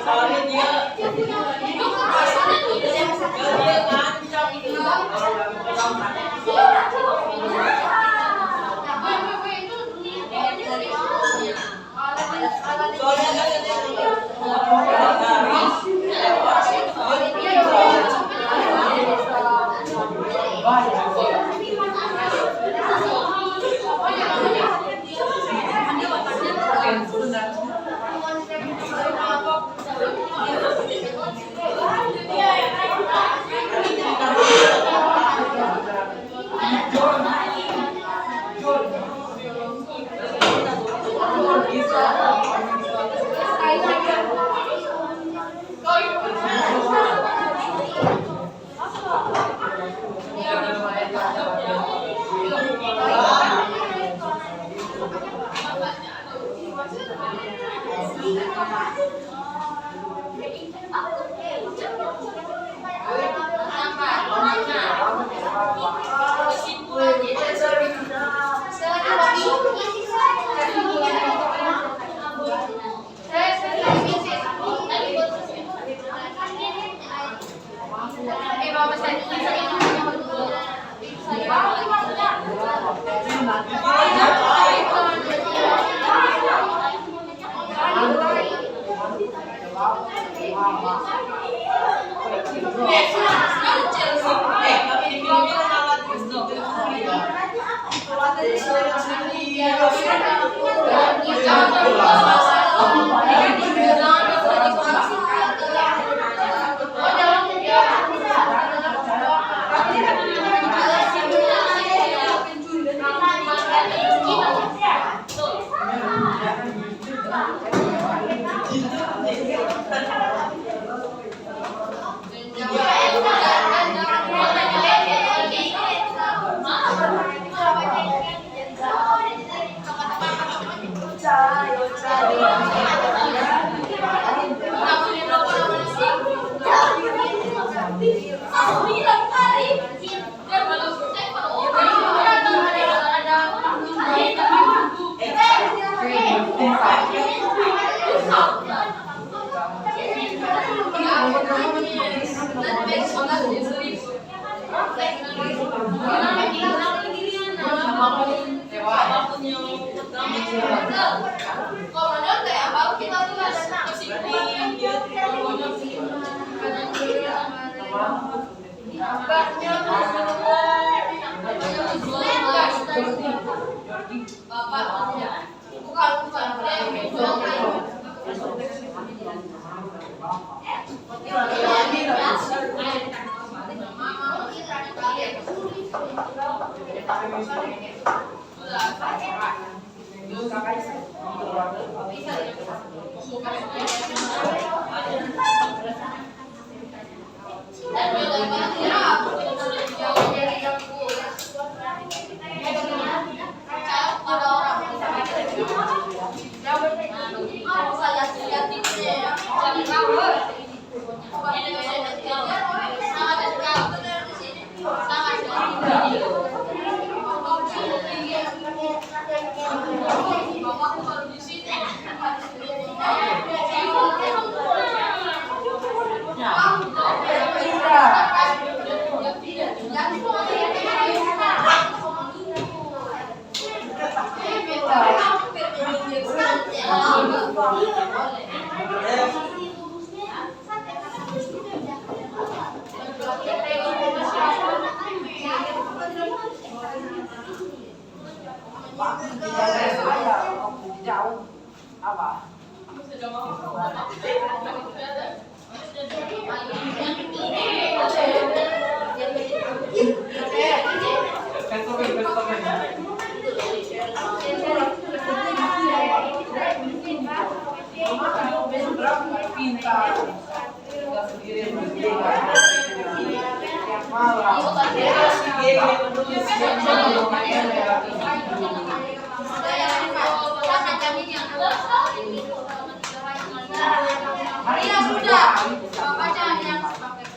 Soalnya dia Maria sudah, bapaknya yang pakai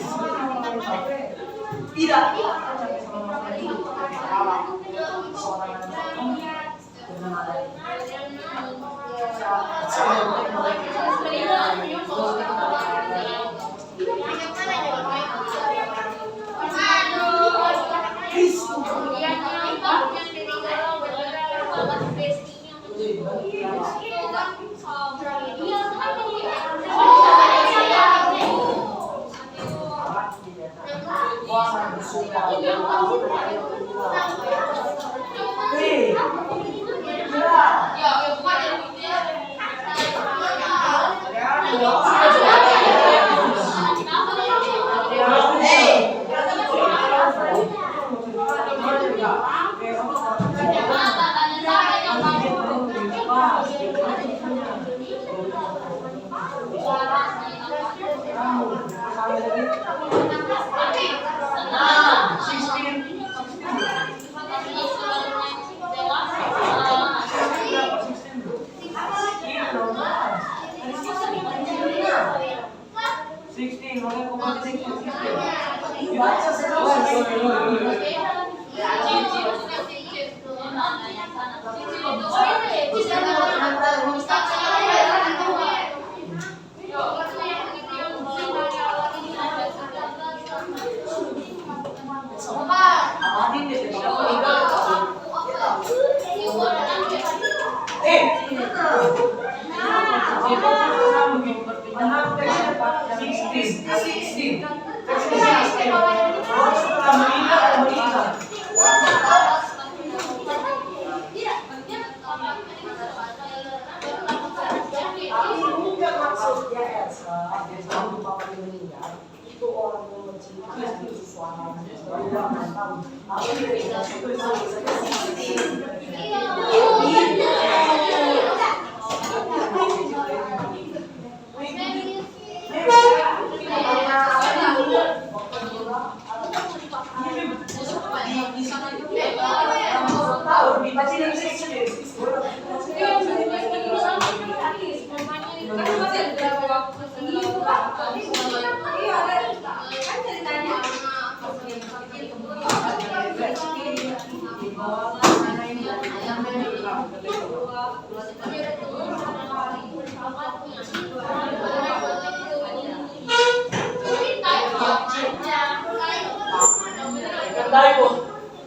Suka Tidak. Seorang dengan ada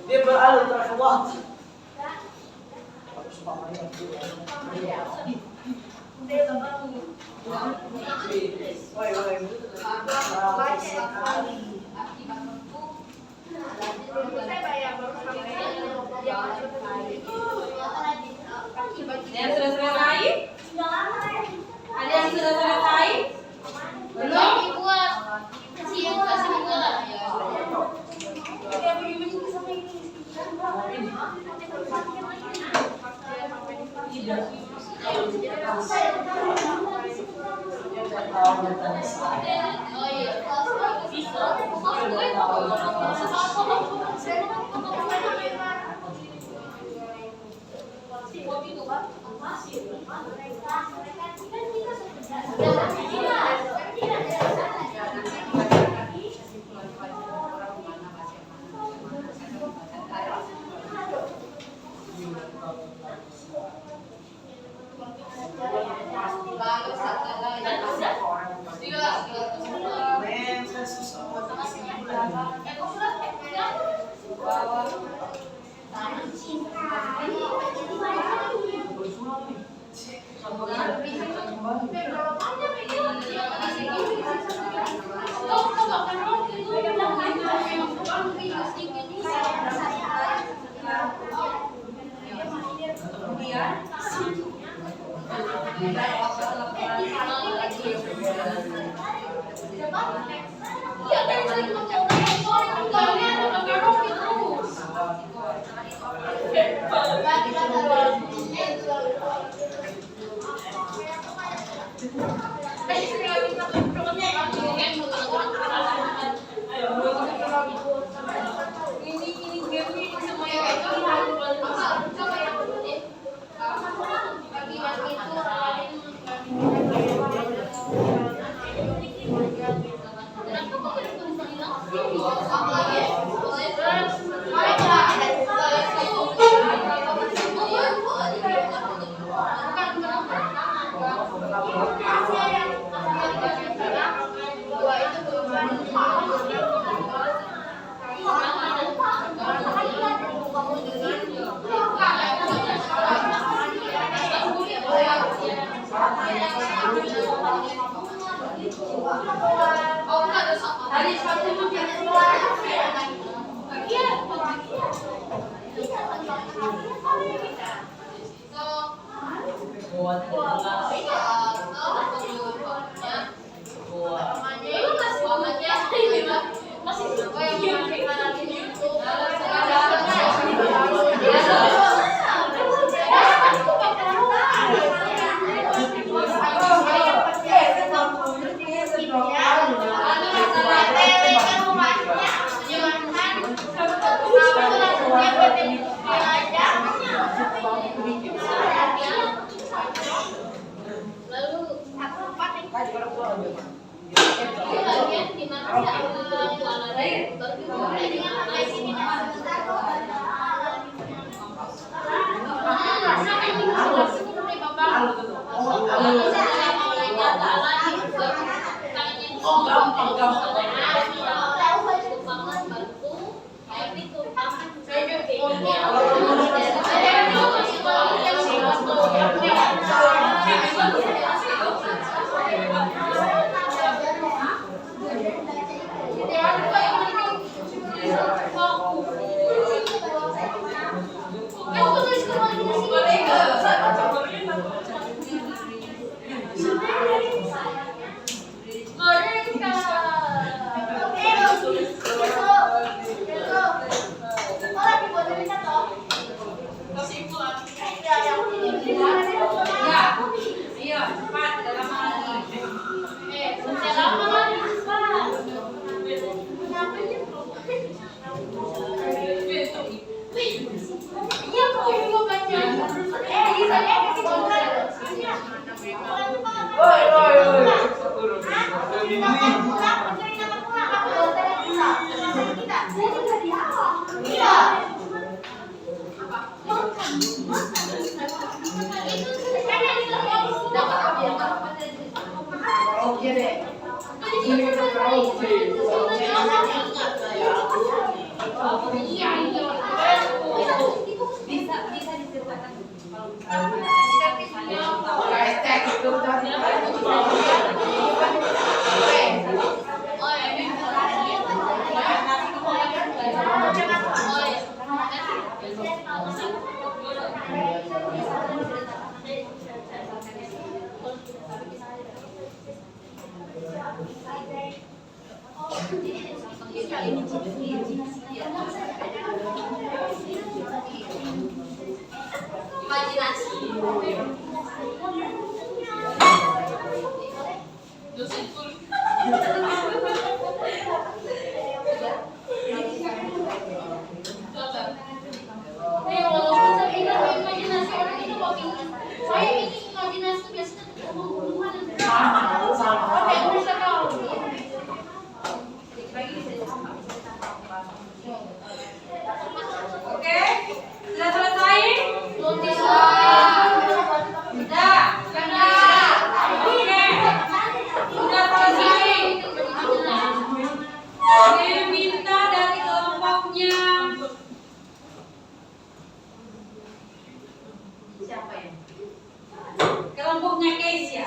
dia beralih terkuat. Ada yang sudah selesai? Ada yang sudah selesai? Belum? Thank you. Silakan kelompoknya Keisha.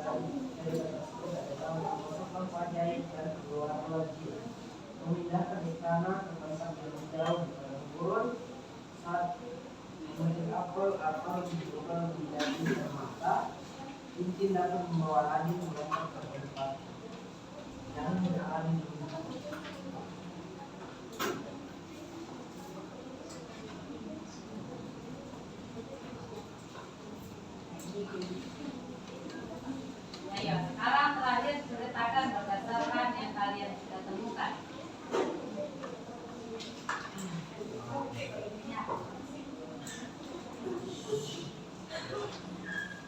dari tersebut adalah mengosongkan wajah dan kedua orang jin, memindahkan istana ke tempat yang jauh di padang gurun. Saat memetik apel dibuka di daging dan mata, cincin dapat membawa Aladin melompat ke tempat. Jangan Aladin Ayo, sekarang terakhir ceritakan berdasarkan yang kalian sudah temukan.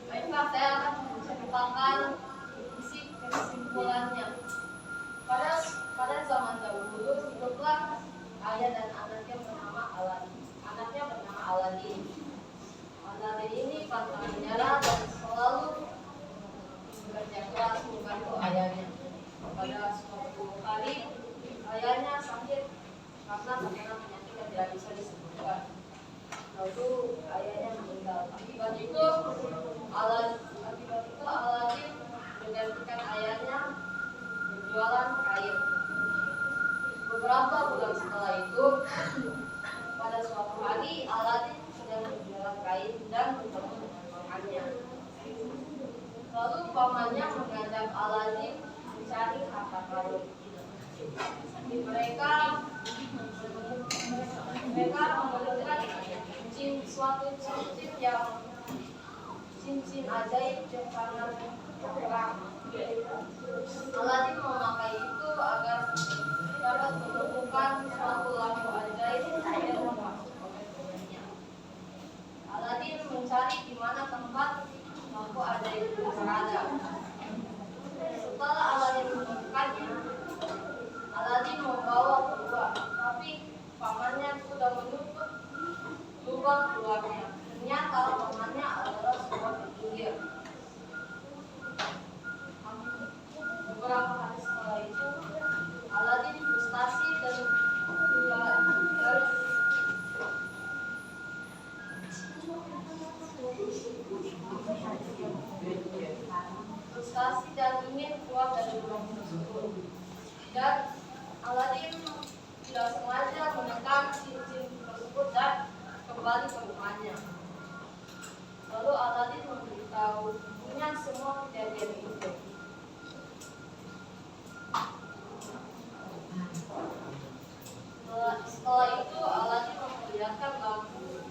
Baiklah, saya akan menceritakan isi kesimpulannya. Pada zaman dahulu hiduplah ayah dan anaknya bernama Aladin. Aladin ini pantang menyerah dan selalu bekerja keras membantu ayahnya. Pada suatu kali ayahnya sakit karena terkena penyakit yang tidak bisa disembuhkan. Lalu ayahnya meninggal. Akibat itu Aladin menggantikan ayahnya berjualan kain. Beberapa bulan setelah itu, pada suatu hari Aladin sedang berjualan kain dan bertemu dengan pamannya. Lalu pamannya mengajak Aladin mencari harta karun. Mereka menemukan suatu cincin ajaib yang sangat terang. Aladin memakai itu agar dapat menemukan suatu lampu ajaib yang memasukkannya. Aladin mencari di mana tempat lampu ajaib itu berada. Setelah Aladin menemukannya, Aladin membawa keluar, tapi pamannya sudah menutup lubang keluarnya. Ternyata pamannya adalah sebuah penyihir. Beberapa hari setelah itu, Aladin frustasi dan ingin keluar dari lubang tersebut. Dan Aladin tidak sengaja menekan cincin tersebut dan kembali ke rumahnya. Lalu Aladin memberitahu ibunya semua kejadian itu. Setelah itu Aladin memperlihatkan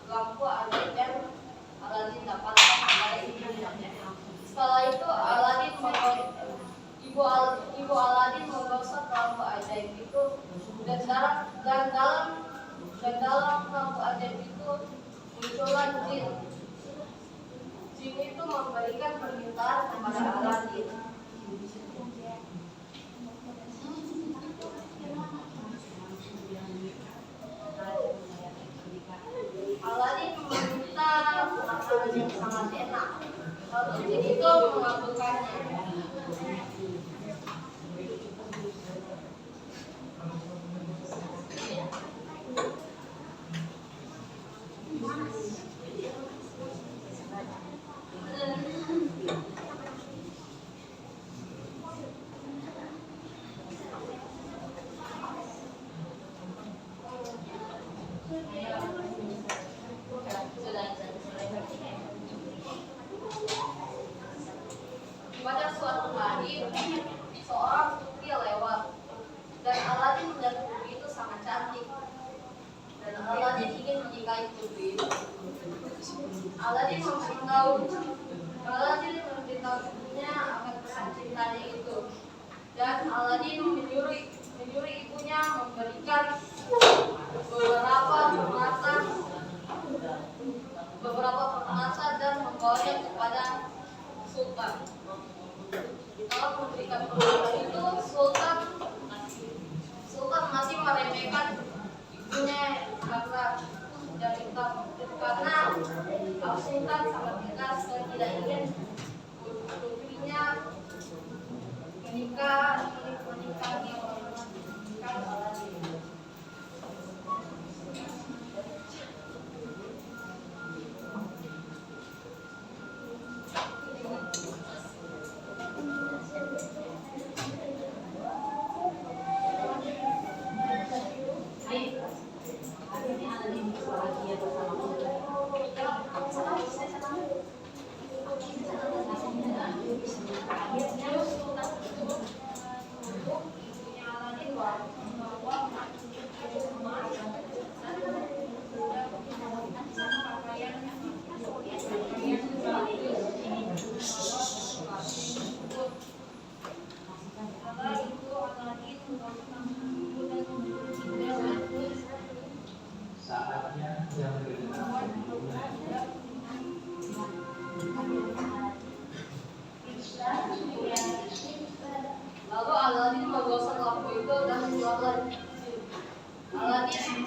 lampu ajaib yang Aladin dapatkan kepada ibunya. Setelah itu ibu Aladin menggosok lampu ajaib itu dan dalam lampu ajaib itu muncullah jin. Jin itu memberikan permintaan kepada Aladin. Aladin meminta makanan yang sangat enak. Lalu jin itu mengabulkannya. Pada suatu hari, seorang putri lewat dan Aladin melihat putri itu sangat cantik. Dan Aladin ingin menikahi putri itu. Aladin memberitahu ibunya akan pesan cintanya itu. Dan Aladin menyuruh ibunya memberikan beberapa permata dan membawanya kepada Sultan. Kalau memberikan permata itu, Sultan masih meremehkan ibunya karena Sultan sangat tegas dan tidak ingin putrinya menikahi Aladin.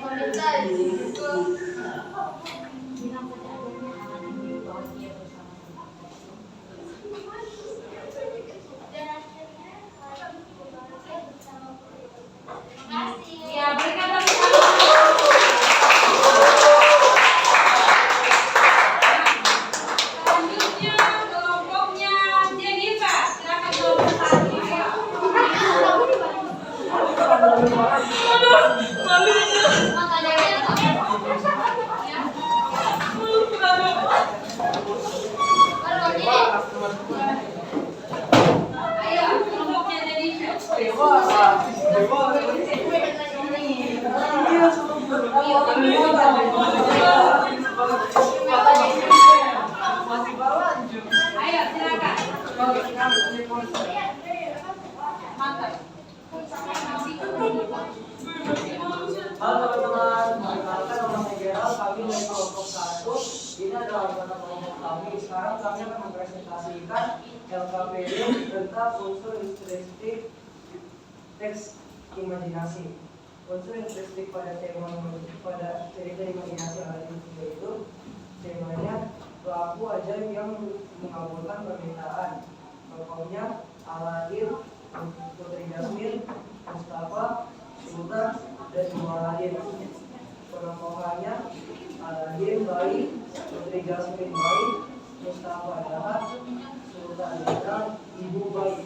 meminta itu. Ya, berikan tepuk tangan. Selanjutnya kelompoknya Jennifer, silakan kelompok satu. Ayo, kelompoknya Jennifer. Ayo, silakan. Mantap. Halo teman-teman, perkenalkan nama saya Gerald, kami dari kelompok 1. Ini adalah anggota kelompok kami. Sekarang kami akan mempresentasikan LKPD tentang unsur intrinsik teks imajinasi. Unsur intrinsik pada cerita imajinasi Aladin itu temanya pelaku ajaib yang mengabulkan permintaan. Tokohnya Aladin, Putri Jasmine, Mustafa, Sultan, dan Ibu Aladin. Pengembangannya Aladin baik, Putri Jasmine baik, Mustafa jahat, Sultan jahat, Ibu baik.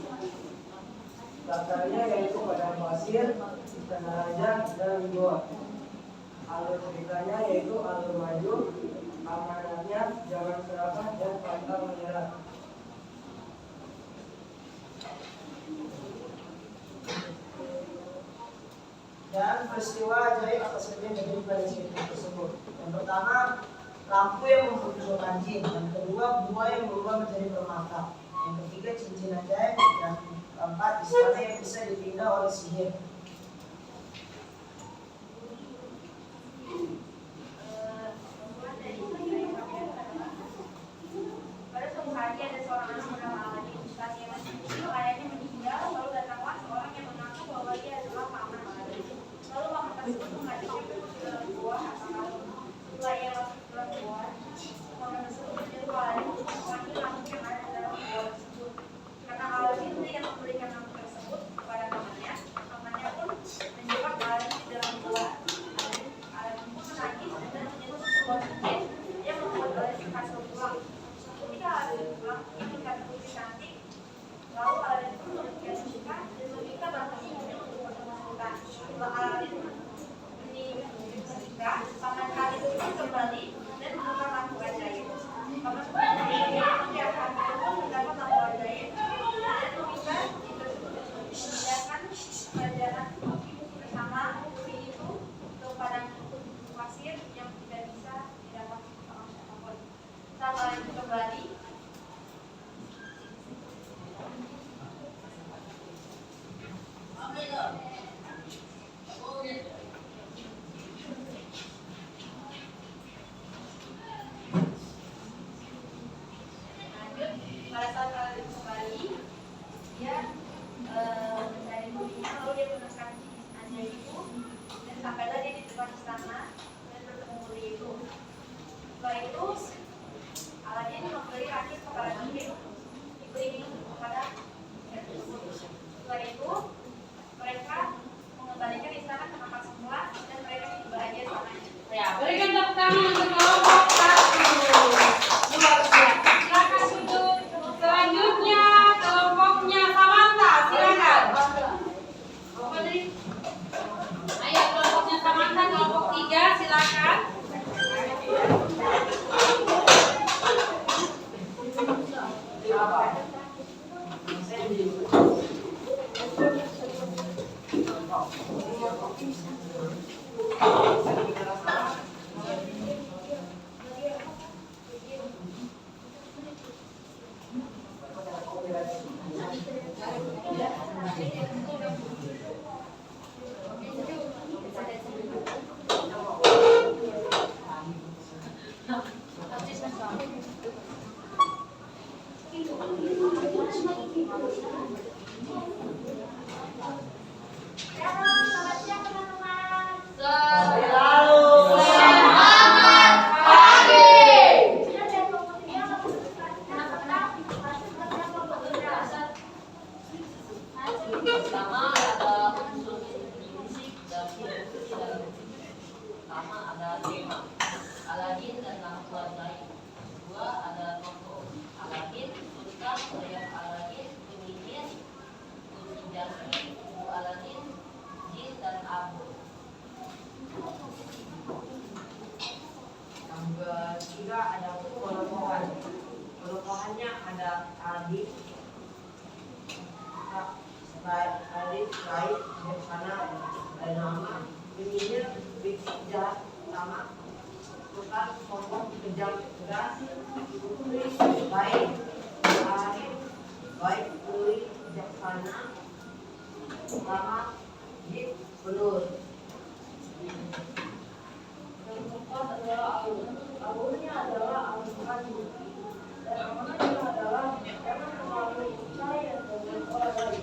Latarnya yaitu padang pasir, Istana Raja, dan Goa. Alur ceritanya yaitu alur maju, amanatnya jangan serakah dan pantang menyerah. Dan peristiwa ajaib apa saja yang terjadi pada cerita tersebut. Yang pertama, lampu yang memunculkan jin. Yang kedua, buah yang berubah menjadi permata. Yang ketiga, cincin ajaib. Dan keempat, istana yang bisa dipindah oleh sihir. Pada suatu hari ada seorang anak bernama Aladin. Saat ia masih kecil, ayahnya meninggal, lalu datanglah seorang yang mengaku bahwa dia adalah paman Aladin. Lalu paman tersebut mengajaknya ke dalam gua atau kalung. Setelah ia masuk ke dalam gua, paman tersebut menyuruh Aladin untuk memanggil lampu yang ada di dalam gua tersebut. Karena Aladin tidak memberikan lampu tersebut kepada pamannya, pamannya pun menjebak Aladin di dalam gua. Aladin pun menangis dan menyentuh sebuah cincin yang membuat Aladin kasar pulang. Ketika Aladin pulang, ia melihat putri cantik. Lalu Aladin pun memberikan musika dan meminta bantuan untuk bertemu Sultan. Setelah Aladin musika, paman Aladin pun kembali dan menukar lampu ajaib. Paman pun mengiyakan pun mendapat lampu ajaib dan meminta putri tersebut memindahkan kerajaan bersama putri itu ke padang pasir yang tidak bisa didapat sama siapapun. Saat Aladin kembali, lanjut pada saat Aladin kembali, dia mencari putrinya, lalu dia menemukan ajaib itu dan sampailah dia di depan istana dan bertemu putri itu. Setelah itu Aladin memberi rakit kepada Jin, diberi minum kepada pria tersebut. Setelah itu mereka mengembalikan istana ke tempat semula dan mereka hidup bahagia selamanya. Ya, berikan tepuk tangan untuk kelompok satu. Luar biasa. Silakan duduk. Selanjutnya kelompoknya Samantha, silakan. Putri. Ayo kelompoknya Samantha, kelompok 3, silakan. Selamat siang teman-teman. Adib baik bijaksana dan nama penyihir bikin jahat sama bukan sombong kejam keras putri baik Adib baik putri bijaksana sama Adib benar. Yang keempat adalah awalnya adalah awal dan namanya adalah karena terlalu percaya dengan orang lain.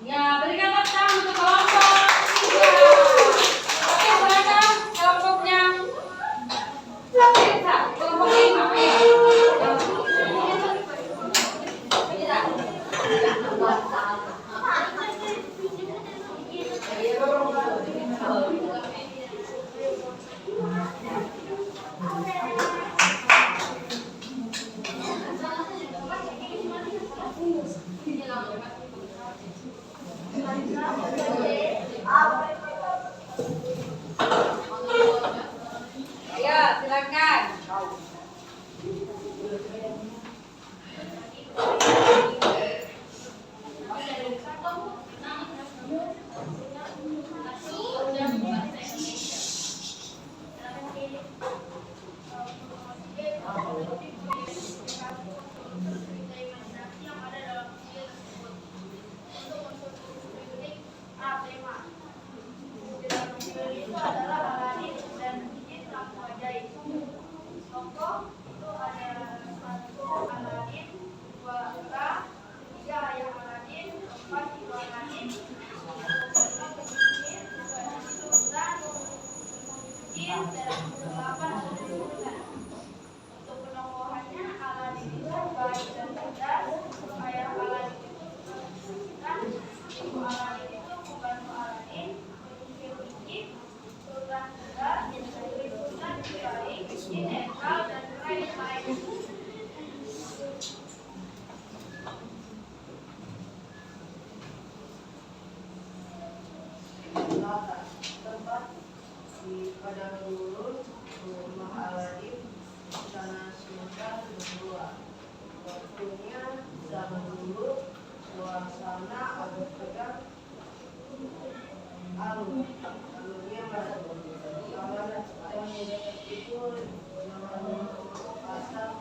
Ya, berikan tepuk tangan untuk kelompok 3. Oke, silakan kelompoknya. Kelompok 5, ya, silakan. Tempat di Padang Gurun, Rumah Aladin, Istana Sultan berdua. Waktunya zaman dulu, suasana agak tegang, alurnya baru. Kalau yang itu zaman dulu pasang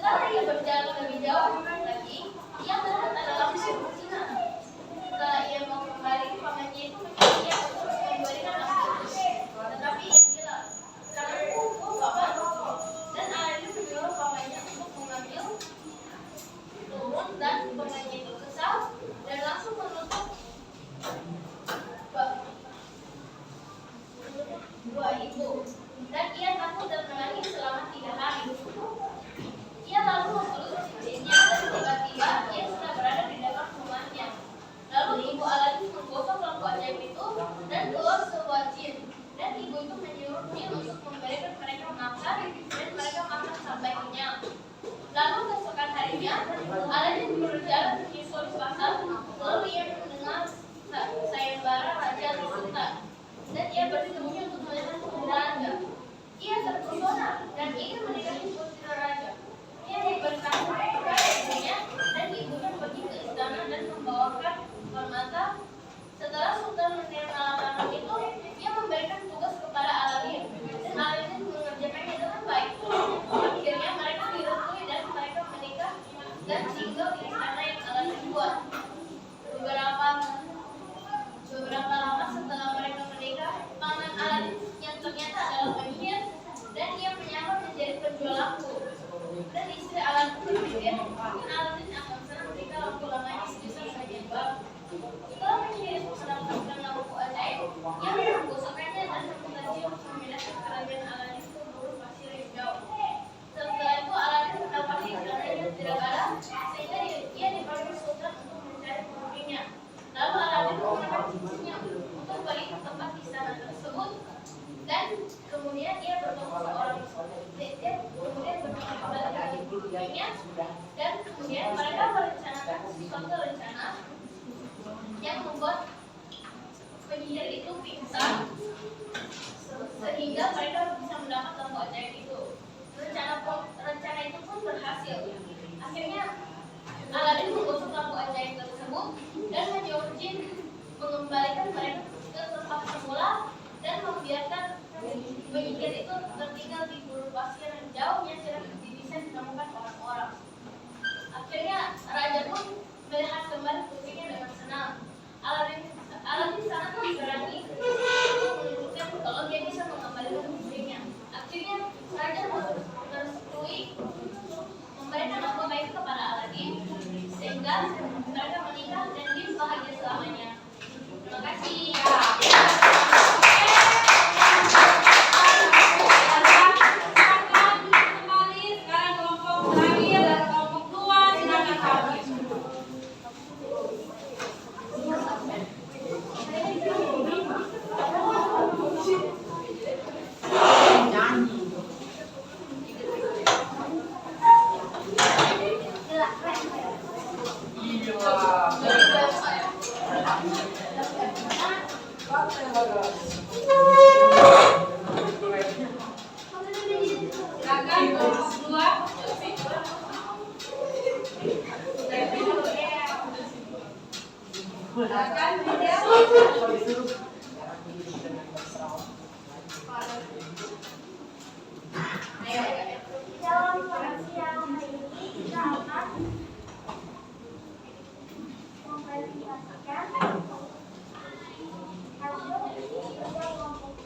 Setelah ia berjalan lebih jauh lagi, ia melihat ada langsung berzina. Setelah ia mau kembali, pamannya itu menyuruh ia untuk memberikan nafsu. Tetapi ia bilang, "Janganku, oh paman." Dan Aladin menyuruh pamannya untuk mengambil turun, dan pamannya itu kesal dan langsung menutup gua itu. Dan ia takut dan menangis selama 3 hari. Ia lalu mengelus cincinnya dan tiba-tiba ia sudah berada di dalam rumahnya. Lalu ibu Aladin menggosok lampu ajaib itu dan keluar sebuah jin. Dan ibu itu menyuruh jin untuk memberikan mereka makan dan mereka makan sampai kenyang. Lalu keesokan harinya, Aladin berjalan menyusul pasar. Lalu ia mendengar sayembara raja Sultan. Dan ia bersembunyi untuk melihat raja. Ia terpesona dan ingin menikahi putri raja. Ia diberitahu kepada ibunya dan ibunya pergi ke istana dan membawakan permata. Setelah Sultan menerima lamaran itu, ia memberikan tugas kepada Aladin dan Aladin mengerjakannya dengan baik. Akhirnya mereka direstui dan mereka menikah dan tinggal di istana yang Aladin buat. Beberapa lama setelah mereka menikah, paman Aladin yang ternyata adalah penyihir dan ia menyamar menjadi penjual lampu. Dan istri Aladin berpikir mungkin Aladin akan senang jika lampu lamanya bisa saja baru. Setelah penyihir itu mendapatkan lampu ajaib, ia menggosokkannya dan meminta untuk memindahkan kerajaan Aladin ke gurun pasir yang jauh. Setelah itu Aladin mendapati istananya tidak ada, sehingga ia dipanggil Sultan untuk mencari putrinya. Lalu Aladin menggunakan cincinnya untuk pergi ke tempat istana tersebut, dan kemudian ia bertemu seorang detektif, kemudian bertemu kembali dengan ibunya, dan kemudian mereka merencanakan suatu rencana yang membuat penyihir itu pingsan sehingga mereka bisa mendapat lampu ajaib itu. Rencana itu pun berhasil. Akhirnya Aladin menggosok lampu ajaib tersebut dan menyuruh jin mengembalikan mereka ke tempat semula dan membiarkan penyihir itu tertinggal di gurun pasir yang jauh yang tidak bisa ditemukan orang-orang. Akhirnya raja pun melihat kembali putrinya dengan senang. Aladin sangat berani untuk menunjukkan kalau dia bisa mengembalikan putrinya. Akhirnya raja merestui memberikan nama baik kepada Aladin sehingga mereka menikah dan hidup bahagia selamanya. Terima kasih. Kembali sekarang kelompok terakhir dan kelompok 2 silakan hadir. Silakan kelompok 2. Silakan Dalam siang hari ini kita akan mempresentasikan hasil kerja kelompok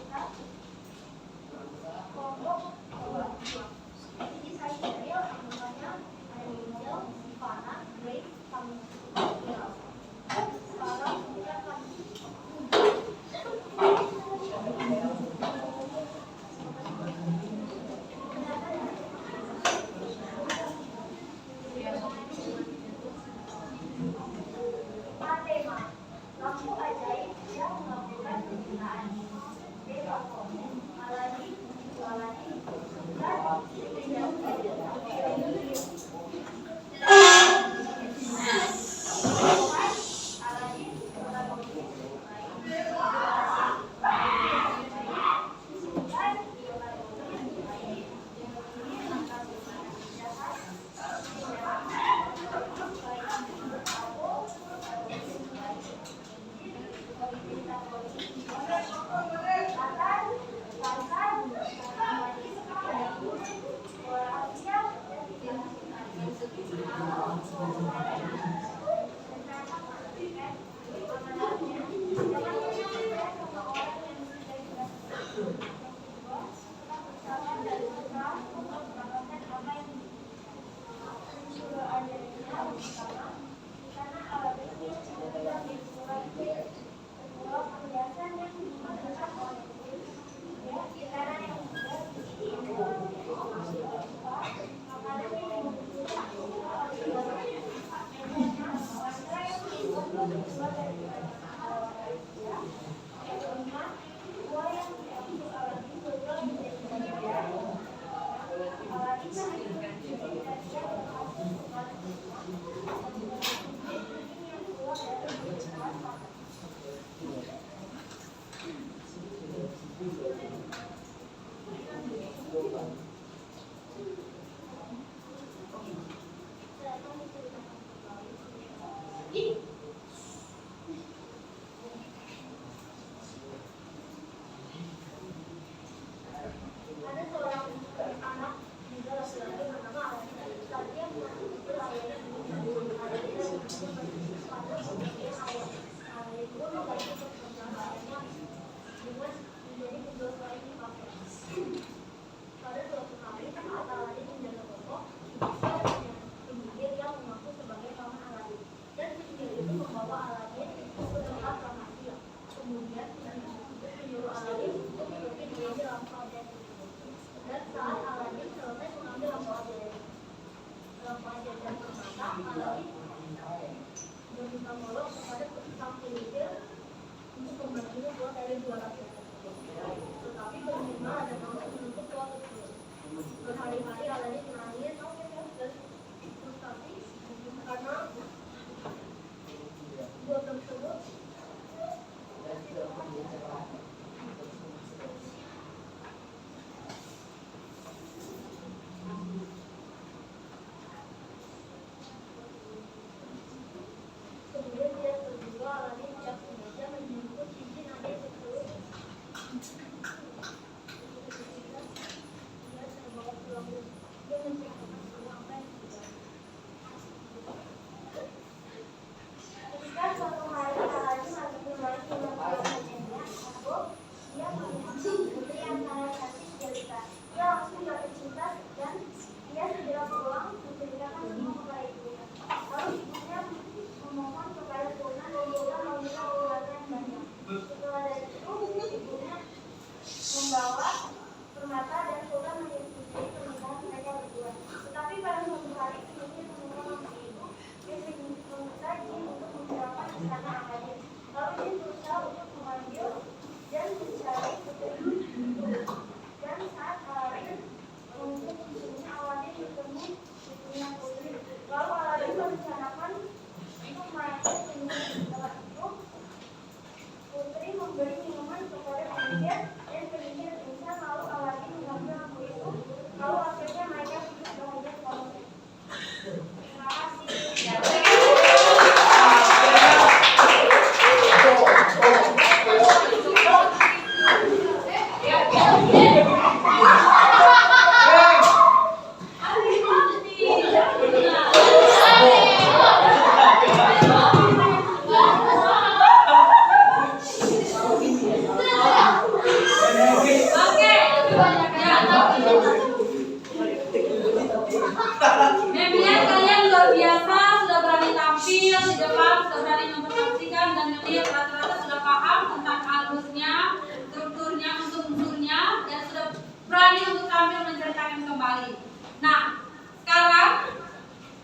Melihat kalian luar biasa, sudah berani tampil di depan, sudah berani mempersaksikan dan melihat rata-rata sudah paham tentang alusnya, strukturnya, unsur-unsurnya, dan sudah berani untuk tampil menceritakan kembali. Nah, sekarang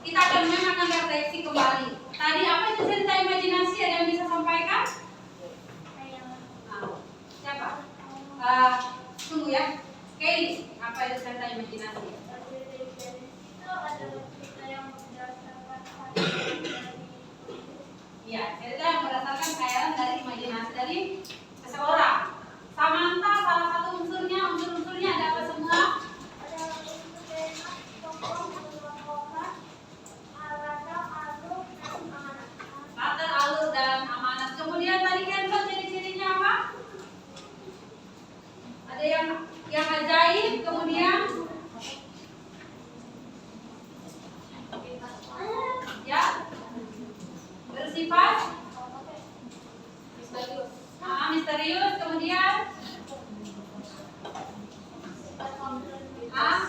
kita akan memang refleksi kembali. Tadi apa itu cerita imajinasi? Ada yang bisa sampaikan? Nah, siapa? Tunggu ya. Kelly, apa itu cerita imajinasi? Itu adalah cerita yang berdasarkan hasil. Iya, cerita yang berdasarkan khayalan dari imajinasi dari seseorang. Samantha, salah satu unsur-unsurnya ada apa semua? Ada unsur DNA, tokoh, tokoh, latar, alur, dan amanat. Latar, alur, dan amanat. Kemudian tadi kan ciri-cirinya apa? Ada yang ajaib, kemudian ya bersifat misterius, kemudian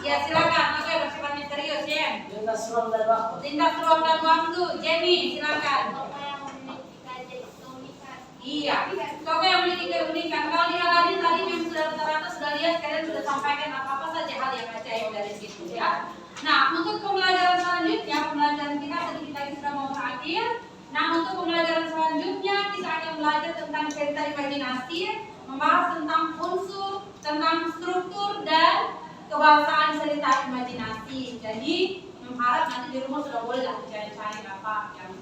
ya silakan. Oke, bersifat misterius ya. Lintas ruang dan waktu. Lintas ruang dan waktu. Jenny, silakan. Tokoh yang memiliki keunikan. Iya, tokoh yang memiliki keunikan. Kalau di Aladin tadi memang sudah rata-rata sudah lihat, kalian sudah sampaikan apa-apa saja hal yang ajaib dari situ ya. Nah, untuk pembelajaran selanjutnya, pembelajaran kita sedikit lagi sudah mau berakhir. Nah, untuk pembelajaran selanjutnya kita akan belajar tentang cerita imajinasi, membahas tentang unsur, tentang struktur dan kebahasaan cerita imajinasi. Jadi, mengharap nanti di rumah sudah boleh lah cari-cari apa yang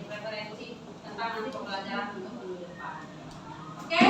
referensi tentang nanti pembelajaran untuk minggu depan. Oke?